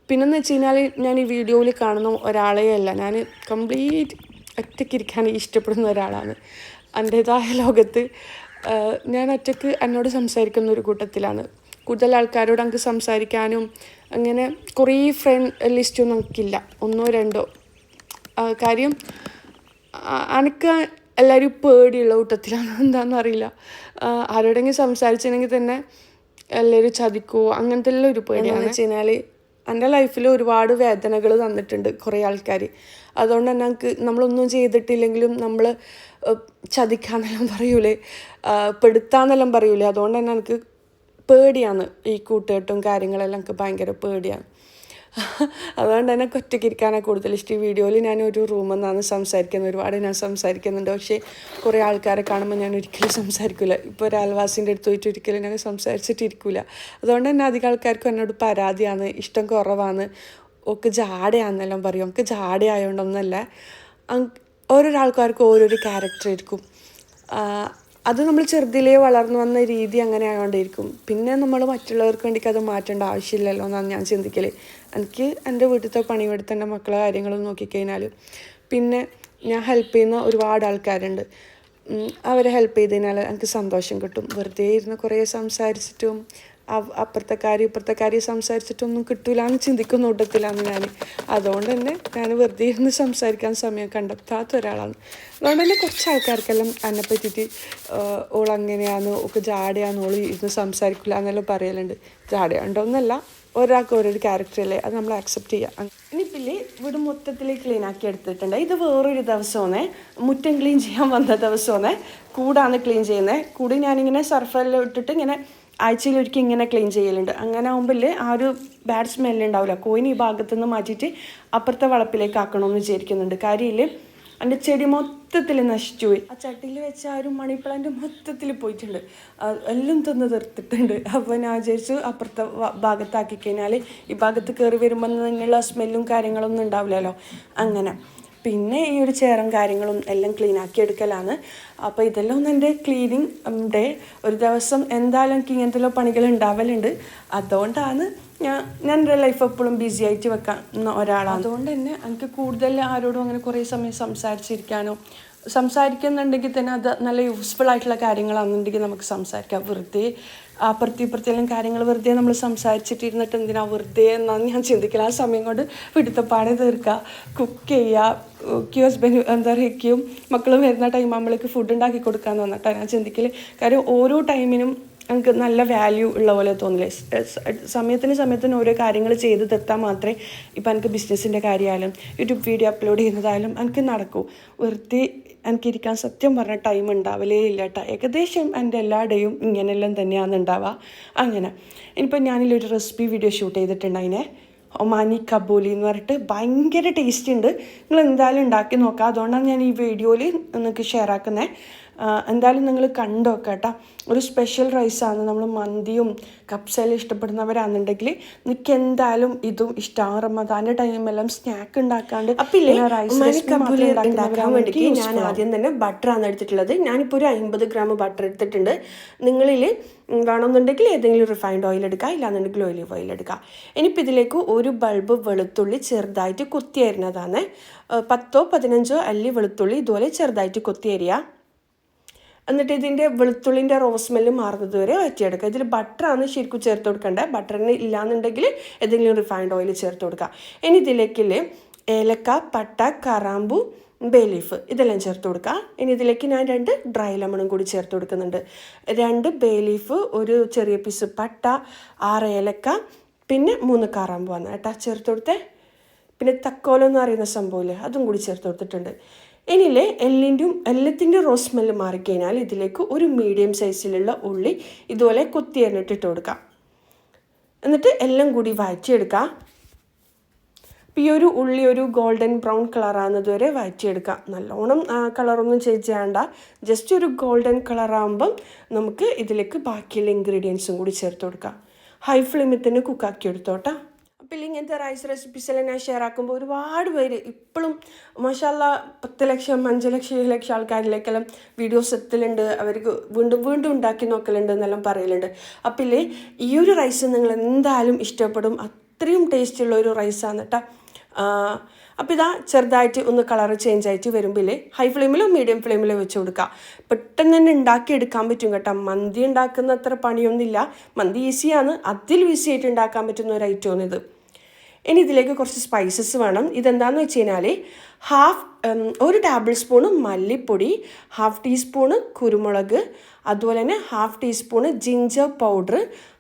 പിന്നെന്ന് വെച്ച് കഴിഞ്ഞാൽ ഞാൻ ഈ വീഡിയോയിൽ കാണുന്ന ഒരാളെ അല്ല, ഞാൻ കംപ്ലീറ്റ് ഒറ്റയ്ക്കിരിക്കാൻ ഇഷ്ടപ്പെടുന്ന ഒരാളാണ്. എൻ്റേതായ ലോകത്ത് ഞാൻ ഒറ്റയ്ക്ക് എന്നോട് സംസാരിക്കുന്ന ഒരു കൂട്ടത്തിലാണ്. കൂടുതൽ ആൾക്കാരോട് എനിക്ക് സംസാരിക്കാനും അങ്ങനെ കുറേ ഫ്രണ്ട് ലിസ്റ്റൊന്നും എനിക്കില്ല, 1 2. കാര്യം എനിക്ക് എല്ലാവരും പേടിയുള്ള കൂട്ടത്തിലാണ്. എന്താണെന്ന് അറിയില്ല, ആരോടെങ്കിലും സംസാരിച്ചിട്ടുണ്ടെങ്കിൽ തന്നെ എല്ലാവരും ചതിക്കുമോ അങ്ങനത്തെ എല്ലാം ഒരു പേടിയാണെന്ന് വെച്ച് കഴിഞ്ഞാൽ എൻ്റെ ലൈഫിൽ ഒരുപാട് വേദനകൾ തന്നിട്ടുണ്ട് കുറേ ആൾക്കാർ. അതുകൊണ്ട് തന്നെ എനിക്ക് നമ്മളൊന്നും ചെയ്തിട്ടില്ലെങ്കിലും നമ്മൾ ചതിക്കാന്നെല്ലാം പറയൂലേ, പെടുത്താന്നെല്ലാം പറയൂലേ. അതുകൊണ്ട് തന്നെ എനിക്ക് പേടിയാണ് ഈ കൂട്ടുകെട്ടും കാര്യങ്ങളെല്ലാം എനിക്ക് ഭയങ്കര പേടിയാണ്. അതുകൊണ്ട് തന്നെ ഒറ്റയ്ക്കിരിക്കാനാണ് കൂടുതൽ ഇഷ്ടം. ഈ വീഡിയോയിൽ ഞാൻ ഒരു റൂമിൽ നിന്നാണ് സംസാരിക്കുന്നത്, ഒരുപാട് ഞാൻ സംസാരിക്കുന്നുണ്ട്. പക്ഷേ കുറേ ആൾക്കാരെ കാണുമ്പോൾ ഞാൻ ഒരിക്കലും സംസാരിക്കില്ല. ഇപ്പോൾ ഒരു അയൽവാസിൻ്റെ അടുത്ത് പോയിട്ട് ഒരിക്കലും ഞാൻ സംസാരിച്ചിട്ടിരിക്കില്ല. അതുകൊണ്ട് തന്നെ അധികം ആൾക്കാർക്കും എന്നോട് പരാതിയാണ്, ഇഷ്ടം കുറവാണ്, ഒക്കെ ജാടയാണെന്നെല്ലാം പറയും. നമുക്ക് ജാടയായതുകൊണ്ടൊന്നല്ല, ഓരോരോ ആൾക്കാർക്കും ഓരോരോ ക്യാരക്ടർ ആയിരിക്കും. അത് നമ്മൾ ചെറുതിലേ വളർന്നു വന്ന രീതി അങ്ങനെ ആയതുകൊണ്ടിരിക്കും. പിന്നെ നമ്മൾ മറ്റുള്ളവർക്ക് വേണ്ടിയിട്ട് അത് മാറ്റേണ്ട ആവശ്യമില്ലല്ലോ എന്നാണ് ഞാൻ ചിന്തിക്കൽ. എനിക്ക് എൻ്റെ വീട്ടിലത്തെ പണിയെടുത്ത് എൻ്റെ മക്കളെ കാര്യങ്ങളും നോക്കിക്കഴിഞ്ഞാൽ പിന്നെ ഞാൻ ഹെൽപ്പ് ചെയ്യുന്ന ഒരുപാട് ആൾക്കാരുണ്ട്. അവരെ ഹെൽപ്പ് ചെയ്തതിനാൽ എനിക്ക് സന്തോഷം കിട്ടും. വെറുതെ ഇരുന്ന് കുറേ സംസാരിച്ചിട്ടും അപ്പുറത്തെ കാര്യം സംസാരിച്ചിട്ടൊന്നും കിട്ടൂല എന്ന് ചിന്തിക്കുന്ന കൂട്ടത്തിലാണ് ഞാൻ. അതുകൊണ്ട് തന്നെ ഞാൻ വെറുതെ ഇരുന്ന് സംസാരിക്കാൻ സമയം കണ്ടെത്താത്ത ഒരാളാണ്. അതുകൊണ്ട് തന്നെ കുറച്ച് ആൾക്കാർക്കെല്ലാം എന്നെ പറ്റിയിട്ട് ഓളങ്ങനെയാണ്, ഒക്കെ ജാടയാണ്, ഓൾ ഇരുന്ന് സംസാരിക്കില്ല എന്നെല്ലാം പറയലുണ്ട്. ജാടയുണ്ടോന്നല്ല, ഒരാൾക്ക് ഓരോരു ക്യാരക്ടറല്ലേ, അത് നമ്മൾ ആക്സെപ്റ്റ് ചെയ്യാം. ഇനിയിപ്പില്ലേ വീട് മൊത്തത്തിൽ ക്ലീൻ ആക്കി എടുത്തിട്ടുണ്ട്. ഇത് വേറൊരു ദിവസമാണ്, മുറ്റം ക്ലീൻ ചെയ്യാൻ വന്ന ദിവസമാണ്. കൂടാണ് ക്ലീൻ ചെയ്യുന്നത്. കൂടി ഞാനിങ്ങനെ സർഫെല്ലാം ഇട്ടിട്ട് ഇങ്ങനെ ആഴ്ചയിലൊരിക്കൽ ഇങ്ങനെ ക്ലീൻ ചെയ്യലുണ്ട്. അങ്ങനെ ആകുമ്പോൾ ആ ഒരു ബാഡ് സ്മെല്ലുണ്ടാവില്ല. കോയിന് ഈ ഭാഗത്തുനിന്ന് മാറ്റിയിട്ട് അപ്പുറത്തെ വളപ്പിലേക്ക് ആക്കണമെന്ന് വിചാരിക്കുന്നുണ്ട്. കാര്യമില്ല, എൻ്റെ ചെടി മൊത്തത്തിൽ നശിച്ചു പോയി. ആ ചട്ടിയിൽ വെച്ച ആ ഒരു മണി പ്ലാന്റ് മൊത്തത്തിൽ പോയിട്ടുണ്ട്, എല്ലാം തിന്ന് തീർത്തിട്ടുണ്ട്. അപ്പോൾ ഞാൻ വിചാരിച്ചു അപ്പുറത്തെ ഭാഗത്താക്കി കഴിഞ്ഞാൽ ഈ ഭാഗത്ത് കയറി വരുമ്പോൾ നിന്നുള്ള സ്മെല്ലും കാര്യങ്ങളൊന്നും ഉണ്ടാവില്ലല്ലോ. അങ്ങനെ പിന്നെ ഈ ഒരു ചെയറും കാര്യങ്ങളും എല്ലാം ക്ലീൻ ആക്കി എടുക്കലാണ്. അപ്പോൾ ഇതെല്ലാം ഒന്ന് എൻ്റെ ക്ലീനിങ് ഡേ. ഒരു ദിവസം എന്തായാലും എനിക്ക് ഇങ്ങനത്തെ പണികൾ ഉണ്ടാവലുണ്ട്. അതുകൊണ്ടാണ് ഞാൻ എൻ്റെ ലൈഫ് എപ്പോഴും ബിസി ആയിട്ട് വെക്കാൻ ഒരാളാണ്. അതുകൊണ്ട് തന്നെ എനിക്ക് കൂടുതൽ ആരോടും അങ്ങനെ കുറേ സമയം സംസാരിച്ചിരിക്കാനോ സംസാരിക്കുന്നുണ്ടെങ്കിൽ തന്നെ അത് നല്ല യൂസ്ഫുൾ ആയിട്ടുള്ള കാര്യങ്ങളാണെന്നുണ്ടെങ്കിൽ നമുക്ക് സംസാരിക്കാം. വെറുതെ അപ്പുറത്തെല്ലാം കാര്യങ്ങൾ വെറുതെ നമ്മൾ സംസാരിച്ചിട്ടിരുന്നിട്ട് എന്തിനാ വെറുതെ എന്നാണ് ഞാൻ ചിന്തിക്കില്ല. ആ സമയം കൊണ്ട് പിടുത്തപ്പാടെ തീർക്കുക, കുക്ക് ചെയ്യുക, ഹസ്ബൻഡ് എന്താ പറയുകയും മക്കളും വരുന്ന ടൈം നമ്മൾക്ക് ഫുഡ് ഉണ്ടാക്കി കൊടുക്കാമെന്ന് പറഞ്ഞിട്ടാണ് ഞാൻ ചിന്തിക്കൽ. കാര്യം ഓരോ ടൈമിനും എനിക്ക് നല്ല വാല്യൂ ഉള്ള പോലെ തോന്നില്ലേ. സമയത്തിന് ഓരോ കാര്യങ്ങൾ ചെയ്ത് തീർത്താൽ മാത്രമേ ഇപ്പം എനിക്ക് ബിസിനസ്സിൻ്റെ കാര്യമായാലും യൂട്യൂബ് വീഡിയോ അപ്ലോഡ് ചെയ്യുന്നതായാലും എനിക്ക് നടക്കൂ. വെറുതെ എനിക്കിരിക്കാൻ സത്യം പറഞ്ഞ ടൈം ഉണ്ടാവലേ ഇല്ല കേട്ടോ. ഏകദേശം എൻ്റെ എല്ലാ ഡേയും ഇങ്ങനെയെല്ലാം തന്നെയാണ് ഉണ്ടാവുക. അങ്ങനെ ഇനിയിപ്പോൾ ഞാനിലൊരു റെസിപ്പി വീഡിയോ ഷൂട്ട് ചെയ്തിട്ടുണ്ട്. അതിനെ ഒമാനി കബൂലി എന്ന് പറഞ്ഞിട്ട് ഭയങ്കര ടേസ്റ്റ് ഉണ്ട്. നിങ്ങൾ എന്തായാലും ഉണ്ടാക്കി നോക്കാം. അതുകൊണ്ടാണ് ഞാൻ ഈ വീഡിയോയിൽ നിങ്ങൾക്ക് ഷെയർ ആക്കുന്നത്. എന്തായാലും നിങ്ങൾ കണ്ടു നോക്കാം കേട്ടോ. ഒരു സ്പെഷ്യൽ റൈസാണ്. നമ്മൾ മന്തിയും കപ്സലും ഇഷ്ടപ്പെടുന്നവരാണെന്നുണ്ടെങ്കിൽ നിങ്ങൾക്ക് എന്തായാലും ഇതും ഇഷ്ടമാകും. റമദാൻ്റെ ടൈമെല്ലാം സ്നാക്ക് ഉണ്ടാക്കാണ്ട് ഉണ്ടാക്കാൻ വേണ്ടിയിട്ട് ഞാൻ ആദ്യം തന്നെ ബട്ടറാണ് എടുത്തിട്ടുള്ളത്. ഞാനിപ്പോൾ ഒരു 50 ഗ്രാം ബട്ടർ എടുത്തിട്ടുണ്ട്. നിങ്ങളിൽ വേണമെന്നുണ്ടെങ്കിൽ ഏതെങ്കിലും റിഫൈൻഡ് ഓയിൽ എടുക്കുക, ഇല്ലാന്നുണ്ടെങ്കിൽ ഒലിവ് ഓയിൽ എടുക്കുക. ഇനിയിപ്പോൾ ഇതിലേക്ക് ഒരു ബൾബ് വെളുത്തുള്ളി ചെറുതായിട്ട് കൊത്തി അരിഞ്ഞതാണ്. 10-15 അല്ലി വെളുത്തുള്ളി ഇതുപോലെ ചെറുതായിട്ട് കൊത്തി അരിയുക. എന്നിട്ട് ഇതിൻ്റെ വെളുത്തുള്ളിൻ്റെ റോസ് സ്മെല്ല് മാറുന്നത് വരെ വറ്റിയെടുക്കുക. ഇതിൽ ബട്ടറാണ് ശരിക്കും ചേർത്ത് കൊടുക്കേണ്ടത്. ബട്ടറിന് ഇല്ലാന്നുണ്ടെങ്കിൽ ഏതെങ്കിലും റിഫൈൻഡ് ഓയിൽ ചേർത്ത് കൊടുക്കുക. ഇനി ഇതിലേക്ക് ഏലക്ക, പട്ട, കറാമ്പു, ബേ ലീഫ് ഇതെല്ലാം ചേർത്ത് കൊടുക്കുക. ഇനി ഇതിലേക്ക് ഞാൻ 2 ഡ്രൈ ലെമണും കൂടി ചേർത്ത് കൊടുക്കുന്നുണ്ട്. 2 ബേ ലീഫ്, ഒരു ചെറിയ പീസ് പട്ട, 6 ഏലക്ക, പിന്നെ 3 കറാമ്പു വന്ന് കേട്ടോ ചേർത്ത് കൊടുത്തേ. പിന്നെ തക്കോലം എന്ന് പറയുന്ന സംഭവമില്ലേ, അതും കൂടി ചേർത്ത് കൊടുത്തിട്ടുണ്ട്. ഇനിയിലെ എല്ലാത്തിൻ്റെ റോസ് സ്മെല്ല് മാറിക്കഴിഞ്ഞാൽ ഇതിലേക്ക് ഒരു മീഡിയം സൈസിലുള്ള ഉള്ളി ഇതുപോലെ കൊത്തി എണ്ണിട്ടിട്ട് കൊടുക്കാം. എന്നിട്ട് എല്ലാം കൂടി വഴറ്റിയെടുക്കാം. അപ്പോൾ ഈ ഒരു ഉള്ളി ഒരു ഗോൾഡൻ ബ്രൗൺ കളറാകുന്നത് വരെ വഴറ്റിയെടുക്കാം. നല്ലോണം കളറൊന്നും ചേഞ്ച് ചെയ്യണ്ട. ജസ്റ്റ് ഒരു ഗോൾഡൻ കളറാകുമ്പം നമുക്ക് ഇതിലേക്ക് ബാക്കിയുള്ള ഇൻഗ്രീഡിയൻസും കൂടി ചേർത്ത് കൊടുക്കാം. ഹൈ ഫ്ലെയിമിൽ തന്നെ കുക്കാക്കി എടുത്തോട്ടാ. അപ്പോൾ ഇങ്ങനത്തെ റൈസ് റെസിപ്പീസെല്ലാം ഞാൻ ഷെയർ ആക്കുമ്പോൾ ഒരുപാട് പേര് ഇപ്പോഴും മാഷാല്ലാ 10 ലക്ഷം 5 ലക്ഷം 7 ലക്ഷം ആൾക്കാരിലേക്കെല്ലാം വീഡിയോസ് എത്തലുണ്ട്. അവർക്ക് വീണ്ടും ഉണ്ടാക്കി നോക്കലുണ്ട് എന്നെല്ലാം പറയലുണ്ട്. അപ്പോൾ ഈ ഒരു റൈസ് നിങ്ങൾ എന്തായാലും ഇഷ്ടപ്പെടും. അത്രയും ടേസ്റ്റുള്ള ഒരു റൈസാണ് കേട്ടോ. അപ്പോൾ ഇതാ ചെറുതായിട്ട് ഒന്ന് കളർ ചേഞ്ച് ആയിട്ട് വരുമ്പോൾ ഹൈ ഫ്ലെയിമിലോ മീഡിയം ഫ്ലെയിമിലോ വെച്ച് കൊടുക്കുക. പെട്ടെന്ന് തന്നെ ഉണ്ടാക്കിയെടുക്കാൻ പറ്റും കേട്ടോ. മന്തി ഉണ്ടാക്കുന്ന അത്ര പണിയൊന്നുമില്ല. മന്തി ഈസിയാണ്, അതിൽ ഈസി ആയിട്ട് ഉണ്ടാക്കാൻ പറ്റുന്ന ഒരു ഐറ്റമാണ് ഇത്. ഇനി ഇതിലേക്ക് കുറച്ച് സ്പൈസസ് വേണം. ഇതെന്താണെന്ന് വെച്ച് കഴിഞ്ഞാൽ ഒരു ടേബിൾ സ്പൂണ് മല്ലിപ്പൊടി, 1/2 ടീസ്പൂണ് കുരുമുളക്, അതുപോലെ തന്നെ 1/2 ടീസ്പൂണ് ജിഞ്ചർ പൗഡർ,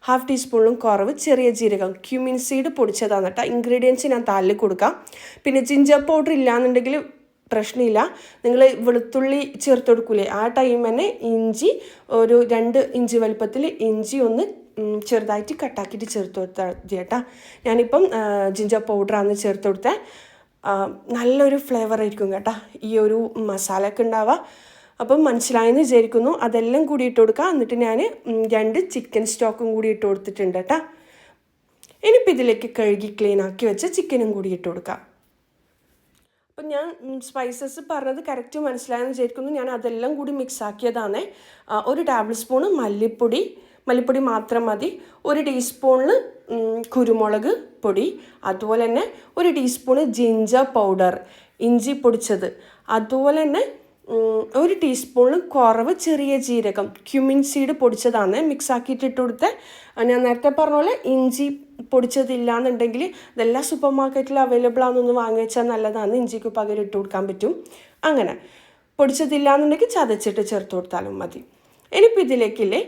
1/2 ടീസ്പൂണിലും കുറവ് ചെറിയ ജീരകം, ക്യുമിൻ സീഡ് പൊടിച്ചതാണ് കേട്ടോ. ഇൻഗ്രീഡിയൻസ് ഞാൻ താലിൽ കൊടുക്കാം. പിന്നെ ജിഞ്ചർ പൗഡർ ഇല്ലയെന്നുണ്ടെങ്കിൽ പ്രശ്നമില്ല. നിങ്ങൾ വെളുത്തുള്ളി ചേർത്ത് കൊടുക്കൂലേ, ആ ടൈം തന്നെ ഇഞ്ചി ഒരു 2 ഇഞ്ച് വലുപ്പത്തിൽ ഇഞ്ചി ഒന്ന് ചെറുതായിട്ട് കട്ടാക്കിയിട്ട് ചേർത്ത് കൊടുത്താൽ മതി കേട്ടോ. ഞാനിപ്പം ജിഞ്ചർ പൗഡറാണ് ചേർത്ത് കൊടുത്തത്. നല്ലൊരു ഫ്ലേവർ ആയിരിക്കും കേട്ടോ ഈ ഒരു മസാലയൊക്കെ ഉണ്ടാവുക. അപ്പം മനസ്സിലായെന്ന് വിചാരിക്കുന്നു. അതെല്ലാം കൂടി ഇട്ട് കൊടുക്കുക. എന്നിട്ട് ഞാൻ 2 ചിക്കൻ സ്റ്റോക്കും കൂടി ഇട്ട് കൊടുത്തിട്ടുണ്ട് കേട്ടോ. ഇനിയിപ്പോൾ ഇതിലേക്ക് കഴുകി ക്ലീൻ ആക്കി വെച്ച ചിക്കനും കൂടി ഇട്ട് കൊടുക്കുക. അപ്പം ഞാൻ സ്പൈസസ് പറഞ്ഞത് കറക്റ്റ് മനസ്സിലായെന്ന് വിചാരിക്കുന്നു. ഞാൻ അതെല്ലാം കൂടി മിക്സ് ആക്കിയതാണ്. ഒരു ടേബിൾ സ്പൂണ് മല്ലിപ്പൊടി മാത്രം മതി. 1 ടീസ്പൂണിൽ കുരുമുളക് പൊടി, അതുപോലെ തന്നെ 1 ടീസ്പൂണ് ജിഞ്ചർ പൗഡർ ഇഞ്ചി പൊടിച്ചത്, അതുപോലെ തന്നെ 1 ടീസ്പൂണിൽ കുറവ് ചെറിയ ജീരകം ക്യുമിൻ സീഡ് പൊടിച്ചതാണ് മിക്സ് ആക്കിയിട്ട് ഇട്ട് കൊടുത്തത്. ഞാൻ നേരത്തെ പറഞ്ഞ പോലെ ഇഞ്ചി പൊടിച്ചതില്ലാന്നുണ്ടെങ്കിൽ ഇതെല്ലാം സൂപ്പർ മാർക്കറ്റിൽ അവൈലബിൾ ആണെന്നൊന്ന് വാങ്ങി വെച്ചാൽ നല്ലതാണ്. ഇഞ്ചിക്ക് പകരം ഇട്ട് കൊടുക്കാൻ പറ്റും. അങ്ങനെ പൊടിച്ചതില്ലാന്നുണ്ടെങ്കിൽ ചതച്ചിട്ട് ചേർത്ത് കൊടുത്താലും മതി. ഇനിയിപ്പോൾ ഇതിലേക്കില്ലേ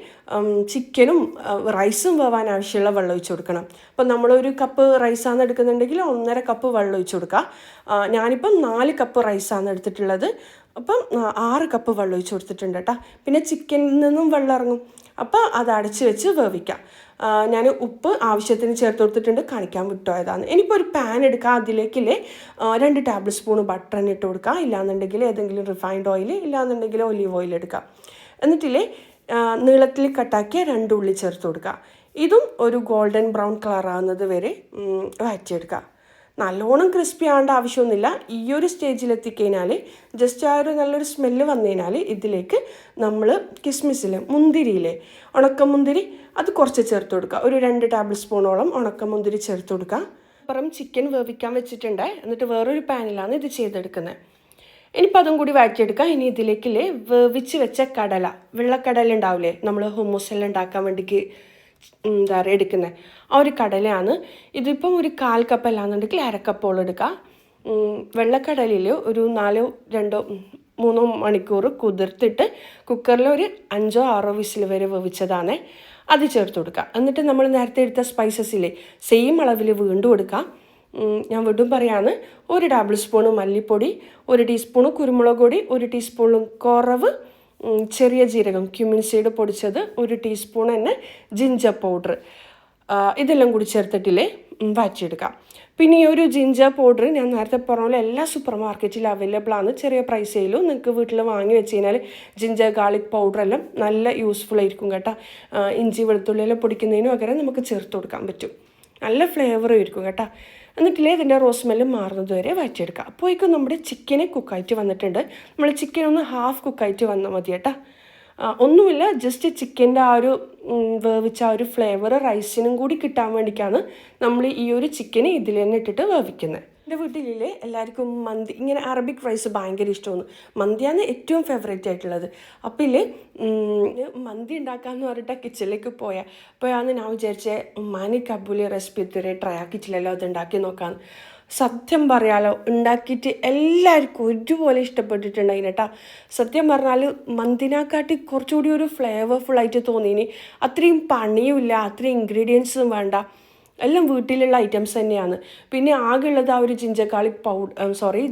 ചിക്കനും റൈസും വേവാൻ ആവശ്യമുള്ള വെള്ളം ഒഴിച്ച് കൊടുക്കണം. അപ്പോൾ നമ്മളൊരു കപ്പ് റൈസാണ് എടുക്കുന്നുണ്ടെങ്കിൽ 1.5 കപ്പ് വെള്ളം ഒഴിച്ച് കൊടുക്കുക. ഞാനിപ്പം 4 കപ്പ് റൈസാണ് എടുത്തിട്ടുള്ളത്. അപ്പം 6 കപ്പ് വെള്ളം ഒഴിച്ച് കൊടുത്തിട്ടുണ്ട് കേട്ടോ. പിന്നെ ചിക്കനിൽ നിന്നും വെള്ളം ഇറങ്ങും. അപ്പോൾ അത് അടച്ച് വെച്ച് വേവിക്കാം. ഞാൻ ഉപ്പ് ആവശ്യത്തിന് ചേർത്ത് കൊടുത്തിട്ടുണ്ട്, കാണിക്കാൻ വിട്ടുപോയതാണ്. ഇനിയിപ്പോൾ ഒരു പാൻ എടുക്കുക. അതിലേക്കില്ലേ 2 ടേബിൾ സ്പൂൺ ബട്ടർ ഇട്ട് കൊടുക്കുക. ഇല്ലാന്നുണ്ടെങ്കിൽ ഏതെങ്കിലും റിഫൈൻഡ് ഓയിൽ, ഇല്ലാന്നുണ്ടെങ്കിൽ ഒലിവ് ഓയിൽ എടുക്കുക. എന്നിട്ടില്ലേ നീളത്തിൽ കട്ടാക്കിയ 2 ഉള്ളി ചേർത്ത് കൊടുക്കുക. ഇതും ഒരു ഗോൾഡൻ ബ്രൗൺ കളറാകുന്നത് വരെ വഴറ്റിയെടുക്കുക. നല്ലോണം ക്രിസ്പി ആവേണ്ട ആവശ്യമൊന്നുമില്ല. ഈ ഒരു സ്റ്റേജിലെത്തിക്കഴിഞ്ഞാൽ ജസ്റ്റ് ആ ഒരു നല്ലൊരു സ്മെല്ല് വന്നു കഴിഞ്ഞാൽ ഇതിലേക്ക് നമ്മൾ കിസ്മിസിലെ മുന്തിരിയിലെ ഉണക്കമുന്തിരി അത് കുറച്ച് ചേർത്ത് കൊടുക്കുക. ഒരു 2 ടേബിൾ സ്പൂണോളം ഉണക്കമുന്തിരി ചേർത്ത് കൊടുക്കുക. അപ്പുറം ചിക്കൻ വേവിക്കാൻ വെച്ചിട്ടുണ്ട്. എന്നിട്ട് വേറൊരു പാനിലാണ് ഇത് ചെയ്തെടുക്കുന്നത്. ഇനിയിപ്പോൾ അതും കൂടി വഴറ്റിയെടുക്കാം. ഇനി ഇതിലേക്കില്ലേ വേവിച്ച് വെച്ച കടല, വെള്ളക്കടല ഉണ്ടാവില്ലേ, നമ്മൾ ഹുമ്മൂസെല്ലാം ഉണ്ടാക്കാൻ വേണ്ടിക്ക് എന്താ പറയുക എടുക്കുന്നത്, ആ ഒരു കടലയാണ്. ഇതിപ്പം ഒരു 1/4 കപ്പ് അല്ലാന്നുണ്ടെങ്കിൽ 1/2 കപ്പോളം എടുക്കുക. വെള്ളക്കടലിൽ ഒരു 2-3 മണിക്കൂർ കുതിർത്തിട്ട് കുക്കറിൽ ഒരു 5-6 വിസിൽ വരെ വേവിച്ചതാണ്. അത് ചേർത്ത് കൊടുക്കുക. എന്നിട്ട് നമ്മൾ നേരത്തെ എടുത്ത സ്പൈസസിലെ സെയിം അളവിൽ വീണ്ടും എടുക്കുക. ഞാൻ വീണ്ടും പറയാണ്, 1 ടേബിൾ സ്പൂണ് മല്ലിപ്പൊടി, 1 ടീസ്പൂണ് കുരുമുളക് പൊടി, 1 ടീസ്പൂണും കുറവ് ചെറിയ ജീരകം ക്യുമിൻ സീഡ് പൊടിച്ചത്, 1 ടീസ്പൂൺ തന്നെ ജിഞ്ചർ പൗഡർ, ഇതെല്ലാം കൂടി ചേർത്തിട്ടില്ലേ വഴറ്റിയെടുക്കാം. പിന്നെ ഈ ഒരു ജിഞ്ചർ പൗഡർ ഞാൻ നേരത്തെ പറഞ്ഞ പോലെ എല്ലാ സൂപ്പർ മാർക്കറ്റിലും അവൈലബിൾ ആണ്. ചെറിയ പ്രൈസിലും നിങ്ങൾക്ക് വീട്ടിൽ വാങ്ങി വെച്ച് കഴിഞ്ഞാൽ ജിഞ്ചർ ഗാർലിക് പൗഡറെല്ലാം നല്ല യൂസ്ഫുൾ ആയിരിക്കും കേട്ടോ. ഇഞ്ചി വെളുത്തുള്ളിയെല്ലാം പൊടിക്കുന്നതിന് പകരം നമുക്ക് ചേർത്ത് കൊടുക്കാൻ പറ്റും. നല്ല ഫ്ലേവറും ആയിരിക്കും കേട്ടോ. എന്നിട്ടില്ലേ ഇതിൻ്റെ റോസ് സ്മെല്ല് മാറുന്നത് വരെ വഴറ്റിയെടുക്കുക. അപ്പോഴേക്കും നമ്മുടെ ചിക്കന് കുക്കായിട്ട് വന്നിട്ടുണ്ട്. നമ്മൾ ചിക്കൻ ഒന്ന് ഹാഫ് കുക്കായിട്ട് വന്നാൽ മതി കേട്ടോ. ഒന്നുമില്ല, ജസ്റ്റ് ചിക്കൻ്റെ ആ ഒരു വേവിച്ച ആ ഒരു ഫ്ലേവർ റൈസിനും കൂടി കിട്ടാൻ വേണ്ടിയിട്ടാണ് നമ്മൾ ഈ ഒരു ചിക്കന് ഇതിൽ തന്നെ ഇട്ടിട്ട് വേവിക്കുന്നത്. എൻ്റെ വീട്ടിലെ എല്ലാവർക്കും മന്തി, ഇങ്ങനെ അറബിക് റൈസ് ഭയങ്കര ഇഷ്ടമാണ്. മന്തിയാണ് ഏറ്റവും ഫേവറേറ്റ് ആയിട്ടുള്ളത്. അപ്പോൾ ഇതിൽ മന്തി ഉണ്ടാക്കാമെന്ന് പറഞ്ഞിട്ട് കിച്ചണിലേക്ക് പോയാന്ന് ഞാൻ വിചാരിച്ചേ ഉമ്മാനി കബൂലി റെസിപ്പി ഇതുവരെ ട്രൈ ആക്കിയിട്ടില്ലല്ലോ, അത് ഉണ്ടാക്കി നോക്കാമെന്ന്. സത്യം പറയാലോ, ഉണ്ടാക്കിയിട്ട് എല്ലാവർക്കും ഒരുപോലെ ഇഷ്ടപ്പെട്ടിട്ടുണ്ടായിന് കേട്ടോ. സത്യം പറഞ്ഞാൽ മന്തിനെക്കാട്ടി കുറച്ചുകൂടി ഒരു ഫ്ലേവർഫുള്ളായിട്ട് തോന്നിയിന്. അത്രയും പണിയുമില്ല, അത്രയും ഇൻഗ്രീഡിയൻസും വേണ്ട, എല്ലാം വീട്ടിലുള്ള ഐറ്റംസ് തന്നെയാണ്. പിന്നെ ആകെ ഉള്ളത് ആ ഒരു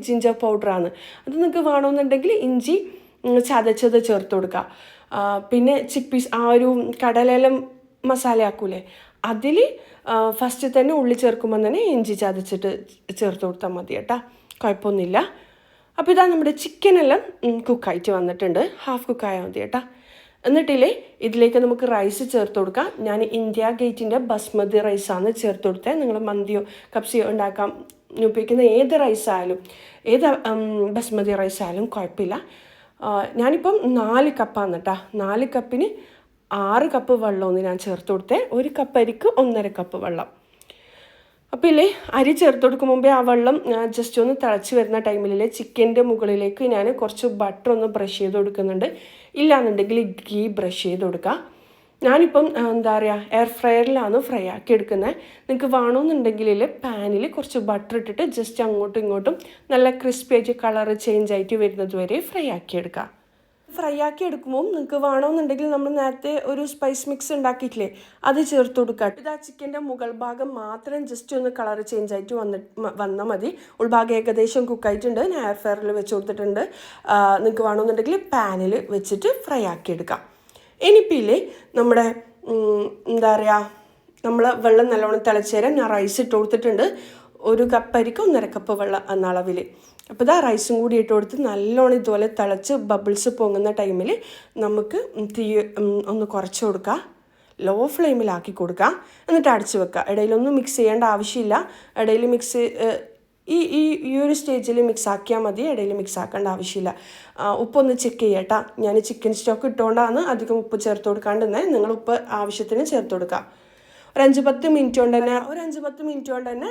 ജിഞ്ചർ പൗഡറാണ്. അത് നിങ്ങൾക്ക് വേണമെന്നുണ്ടെങ്കിൽ ഇഞ്ചി ചതച്ചത് ചേർത്ത് കൊടുക്കുക. പിന്നെ ചിക്പീസ്, ആ ഒരു കടലെല്ലാം മസാല ആക്കൂലേ, അതിൽ ഫസ്റ്റ് തന്നെ ഉള്ളി ചേർക്കുമ്പോൾ തന്നെ ഇഞ്ചി ചതച്ചിട്ട് ചേർത്ത് കൊടുത്താൽ മതി കേട്ടോ, കുഴപ്പമൊന്നുമില്ല. അപ്പോൾ ഇതാ നമ്മുടെ ചിക്കനെല്ലാം കുക്കായിട്ട് വന്നിട്ടുണ്ട്. ഹാഫ് കുക്കായാൽ മതി കേട്ടോ. എന്നിട്ടില്ലേ ഇതിലേക്ക് നമുക്ക് റൈസ് ചേർത്ത് കൊടുക്കാം. ഞാൻ ഇന്ത്യ ഗേറ്റിൻ്റെ ബസ്മതി റൈസാണ് ചേർത്ത് കൊടുത്തത്. നിങ്ങൾ മന്തിയോ കപ്സിയോ ഉണ്ടാക്കാൻ ഉപയോഗിക്കുന്ന ഏത് റൈസായാലും, ഏത് ബസ്മതി റൈസായാലും കുഴപ്പമില്ല. ഞാനിപ്പം 4 കപ്പാണ് കേട്ടോ. 4 കപ്പിന് 6 കപ്പ് വെള്ളമൊന്ന് ഞാൻ ചേർത്ത് കൊടുത്തേ. 1 കപ്പ് അരിക്ക് 1.5 കപ്പ് വെള്ളം. അപ്പോൾ ഇല്ലേ അരി ചേർത്ത് കൊടുക്കും മുമ്പേ ആ വെള്ളം ജസ്റ്റ് ഒന്ന് തിളച്ച് വരുന്ന ടൈമിലെ ചിക്കൻ്റെ മുകളിലേക്ക് ഞാൻ കുറച്ച് ബട്ടർ ഒന്ന് ബ്രഷ് ചെയ്ത് കൊടുക്കുന്നുണ്ട്. ഇല്ലാന്നുണ്ടെങ്കിൽ ഗീ ബ്രഷ് ചെയ്ത് കൊടുക്കുക. ഞാനിപ്പം എന്താ പറയുക എയർ ഫ്രയറിലാണ് ഫ്രൈ ആക്കി എടുക്കുന്നത്. നിങ്ങൾക്ക് വേണമെന്നുണ്ടെങ്കിൽ പാനിൽ കുറച്ച് ബട്ടർ ഇട്ടിട്ട് ജസ്റ്റ് അങ്ങോട്ടും ഇങ്ങോട്ടും നല്ല ക്രിസ്പി ആയിട്ട് കളറ് ചേഞ്ച് ആയിട്ട് വരുന്നത് വരെ ഫ്രൈ ആക്കി എടുക്കുക. ഫ്രൈ ആക്കി എടുക്കുമ്പോൾ നിങ്ങൾക്ക് വേണമെന്നുണ്ടെങ്കിൽ നമ്മൾ നേരത്തെ ഒരു സ്പൈസ് മിക്സ് ഉണ്ടാക്കിയിട്ടില്ലേ, അത് ചേർത്ത് കൊടുക്കുക. ഇത് ആ ചിക്കൻ്റെ മുകൾ ഭാഗം മാത്രം ജസ്റ്റ് ഒന്ന് കളർ ചേഞ്ച് ആയിട്ട് വന്നാൽ മതി. ഉൾഭാഗം ഏകദേശം കുക്കായിട്ടുണ്ട്. ഞാൻ എയർ ഫ്രയറിൽ വെച്ച് കൊടുത്തിട്ടുണ്ട്. നിങ്ങൾക്ക് വേണമെന്നുണ്ടെങ്കിൽ പാനിൽ വെച്ചിട്ട് ഫ്രൈ ആക്കി എടുക്കാം. ഇനിയിപ്പില്ലേ നമ്മുടെ എന്താ പറയുക, നമ്മൾ വെള്ളം നല്ലോണം തിളച്ചേരാൻ ഞാൻ റൈസ് ഇട്ട് കൊടുത്തിട്ടുണ്ട്. 1 കപ്പ് അരിക്ക് 1.5 കപ്പ് വെള്ളം എന്ന അളവിൽ. അപ്പോൾ ഇതാ റൈസും കൂടി ഇട്ട് കൊടുത്ത് നല്ലോണം ഇതുപോലെ തിളച്ച് ബബിൾസ് പൊങ്ങുന്ന ടൈമിൽ നമുക്ക് തീ ഒന്ന് കുറച്ച് കൊടുക്കുക, ലോ ഫ്ലെയിമിലാക്കി കൊടുക്കുക. എന്നിട്ട് അടച്ച് വെക്കുക. ഇടയിലൊന്നും മിക്സ് ചെയ്യേണ്ട ആവശ്യമില്ല. ഇടയിൽ ഈ ഒരു സ്റ്റേജിൽ മിക്സ് ആക്കിയാൽ മതി, ഇടയിൽ മിക്സ് ആക്കേണ്ട ആവശ്യമില്ല. ഉപ്പൊന്ന് ചെക്ക് ചെയ്യട്ടാ. ഞാൻ ചിക്കൻ സ്റ്റോക്ക് ഇട്ടുകൊണ്ടാണ് അധികം ഉപ്പ് ചേർത്ത് കൊടുക്കാണ്ടിരുന്നത്. നിങ്ങൾ ഉപ്പ് ആവശ്യത്തിന് ചേർത്ത് കൊടുക്കുക. ഒരു 5-10 മിനിറ്റ് കൊണ്ട് തന്നെ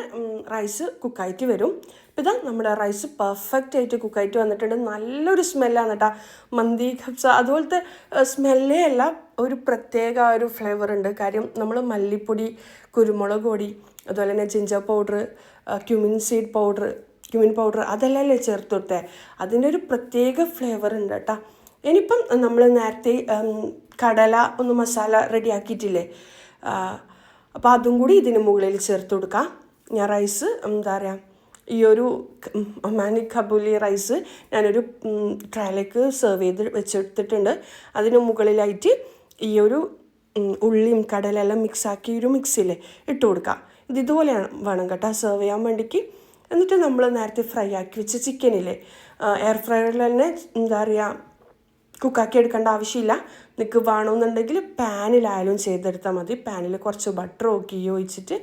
റൈസ് കുക്കായിട്ട് വരും. അപ്പോൾ ഇതാ നമ്മുടെ റൈസ് പെർഫെക്റ്റ് ആയിട്ട് കുക്കായിട്ട് വന്നിട്ടുണ്ട്. നല്ലൊരു സ്മെല്ലാണ് കേട്ടോ. മന്തി കബ്സ അതുപോലത്തെ സ്മെല്ലേ അല്ല, ഒരു പ്രത്യേക ഒരു ഫ്ലേവർ ഉണ്ട്. കാര്യം നമ്മൾ മല്ലിപ്പൊടി, കുരുമുളക് പൊടി, അതുപോലെ തന്നെ ജിഞ്ചർ പൗഡർ, ക്യുമിൻ പൗഡർ അതെല്ലാം ചേർത്ത് കൊടുത്തേ. അതിൻ്റെ ഒരു പ്രത്യേക ഫ്ലേവർ ഉണ്ട് കേട്ടോ. ഇനിയിപ്പം നമ്മൾ നേരത്തെ കടല ഒന്ന് മസാല റെഡിയാക്കിയിട്ടില്ലേ, അപ്പോൾ അതും കൂടി ഇതിന് മുകളിൽ ചേർത്ത് കൊടുക്കാം. ഞാൻ റൈസ് എന്താ പറയുക, ഈ ഒരു ഒമാനി കബൂലി റൈസ് ഞാനൊരു ട്രേയിലേക്ക് സെർവ് ചെയ്ത് വെച്ചെടുത്തിട്ടുണ്ട്. അതിന് മുകളിലായിട്ട് ഈ ഒരു ഉള്ളിയും കടലെല്ലാം മിക്സാക്കി ഒരു മിക്സിയില്ലേ ഇട്ട് കൊടുക്കുക. ഇതുപോലെയാണ് വേണം കേട്ടോ സെർവ് ചെയ്യാൻ വേണ്ടിക്ക്. എന്നിട്ട് നമ്മൾ നേരത്തെ ഫ്രൈ ആക്കി വെച്ച ചിക്കനില്ലേ എയർ ഫ്രയറിൽ തന്നെ എന്താ പറയുക കുക്കാക്കി എടുക്കേണ്ട ആവശ്യമില്ല. നിങ്ങൾക്ക് വേണമെന്നുണ്ടെങ്കിൽ പാനിലായാലും ചെയ്തെടുത്താൽ മതി. പാനിൽ കുറച്ച് ബട്ടറോ ഗീയോ ഒഴിച്ചിട്ട്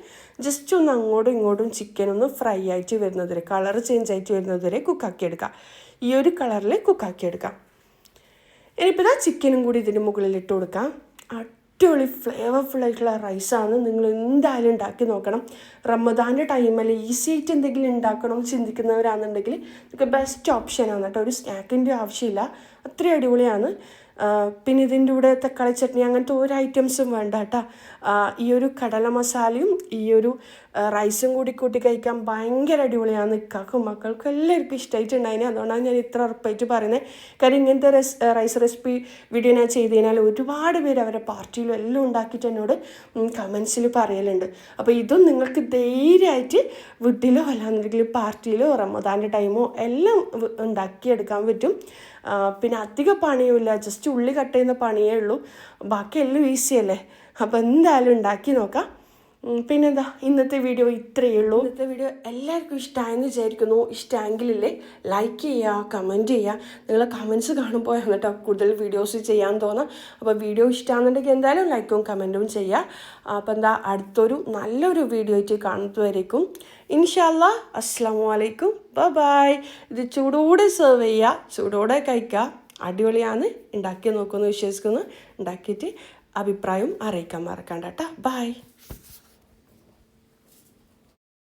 ജസ്റ്റ് ഒന്ന് അങ്ങോട്ടും ഇങ്ങോട്ടും ചിക്കൻ ഒന്ന് ഫ്രൈ ആയിട്ട് വരുന്നത് വരെ, കളർ ചേഞ്ച് ആയിട്ട് വരുന്നത് വരെ കുക്കാക്കി എടുക്കാം. ഈ ഒരു കളറിൽ കുക്കാക്കി എടുക്കാം. ഇനിയിപ്പോൾ ഇതാ ചിക്കനും കൂടി ഇതിന് മുകളിൽ ഇട്ട് കൊടുക്കാം. അടിപൊളി ഫ്ലേവർഫുൾ ആയിട്ടുള്ള റൈസാണ്. നിങ്ങൾ എന്തായാലും ഉണ്ടാക്കി നോക്കണം. റമദാൻ്റെ ടൈമിൽ ഈസി ആയിട്ട് എന്തെങ്കിലും ഉണ്ടാക്കണം എന്ന് ചിന്തിക്കുന്നവരാണെന്നുണ്ടെങ്കിൽ നിങ്ങൾക്ക് ബെസ്റ്റ് ഓപ്ഷനാണ് കേട്ടോ. ഒരു സ്നാക്കിൻ്റെ ആവശ്യമില്ല, അത്രയും അടിപൊളിയാണ്. പിന്നെ ഇതിൻ്റെ കൂടെ തക്കാളി ചട്നി അങ്ങനത്തെ ഒരു ഐറ്റംസും വേണ്ട കേട്ടോ. ഈ ഒരു കടല മസാലയും ഈ ഒരു റൈസും കൂടി കൂട്ടി കഴിക്കാൻ ഭയങ്കര അടിപൊളിയാണ്. ഇക്കാക്കും മക്കൾക്കും എല്ലാവർക്കും ഇഷ്ടമായിട്ടുണ്ടായിന്. അതുകൊണ്ടാണ് ഞാൻ ഇത്ര ഉറപ്പായിട്ട് പറയുന്നത്. കാര്യം ഇങ്ങനത്തെ റൈസ് റെസിപ്പി വീഡിയോ ഞാൻ ചെയ്ത് കഴിഞ്ഞാൽ ഒരുപാട് പേര് അവരുടെ പാർട്ടിയിലും എല്ലാം ഉണ്ടാക്കിയിട്ട് എന്നോട് കമൻസിൽ പറയലുണ്ട്. അപ്പോൾ ഇതും നിങ്ങൾക്ക് ധൈര്യമായിട്ട് വീട്ടിലോ അല്ലാന്നുണ്ടെങ്കിൽ പാർട്ടിയിലോ റമദാൻ്റെ ടൈമോ എല്ലാം ഉണ്ടാക്കിയെടുക്കാൻ പറ്റും. പിന്നെ അധികം പണിയുമില്ല, ജസ്റ്റ് ഉള്ളി കട്ട് ചെയ്യുന്ന പണിയേ ഉള്ളൂ, ബാക്കി എല്ലാം ഈസിയല്ലേ. അപ്പോൾ എന്തായാലും ഉണ്ടാക്കി നോക്കാം. പിന്നെന്താ, ഇന്നത്തെ വീഡിയോ ഇത്രയേ ഉള്ളൂ. ഇന്നത്തെ വീഡിയോ എല്ലാവർക്കും ഇഷ്ടമായെന്ന് വിചാരിക്കുന്നു. ഇഷ്ടമെങ്കിലേ ലൈക്ക് ചെയ്യുക, കമൻറ്റ് ചെയ്യുക. നിങ്ങളെ കമൻറ്റ്സ് കാണുമ്പോൾ കേട്ടോ കൂടുതൽ വീഡിയോസ് ചെയ്യാൻ തോന്നാം. അപ്പോൾ വീഡിയോ ഇഷ്ടമാണെന്നുണ്ടെങ്കിൽ എന്തായാലും ലൈക്കും കമൻറ്റും ചെയ്യുക. അപ്പോൾ എന്താ, അടുത്തൊരു നല്ലൊരു വീഡിയോ ആയിട്ട് കാണുന്നതുവരേക്കും ഇൻഷാ അല്ലാ അസ്സലാമു അലൈക്കും, ബൈ. ഇത് ചൂടോടെ സെർവ് ചെയ്യുക, ചൂടോടെ കഴിക്കുക. അടിപൊളിയാണ്. ഉണ്ടാക്കി നോക്കുമെന്ന് വിശ്വസിക്കുന്നു. ഉണ്ടാക്കിയിട്ട് അഭിപ്രായം അറിയിക്കാൻ മറക്കണ്ട കേട്ടോ. ബൈ.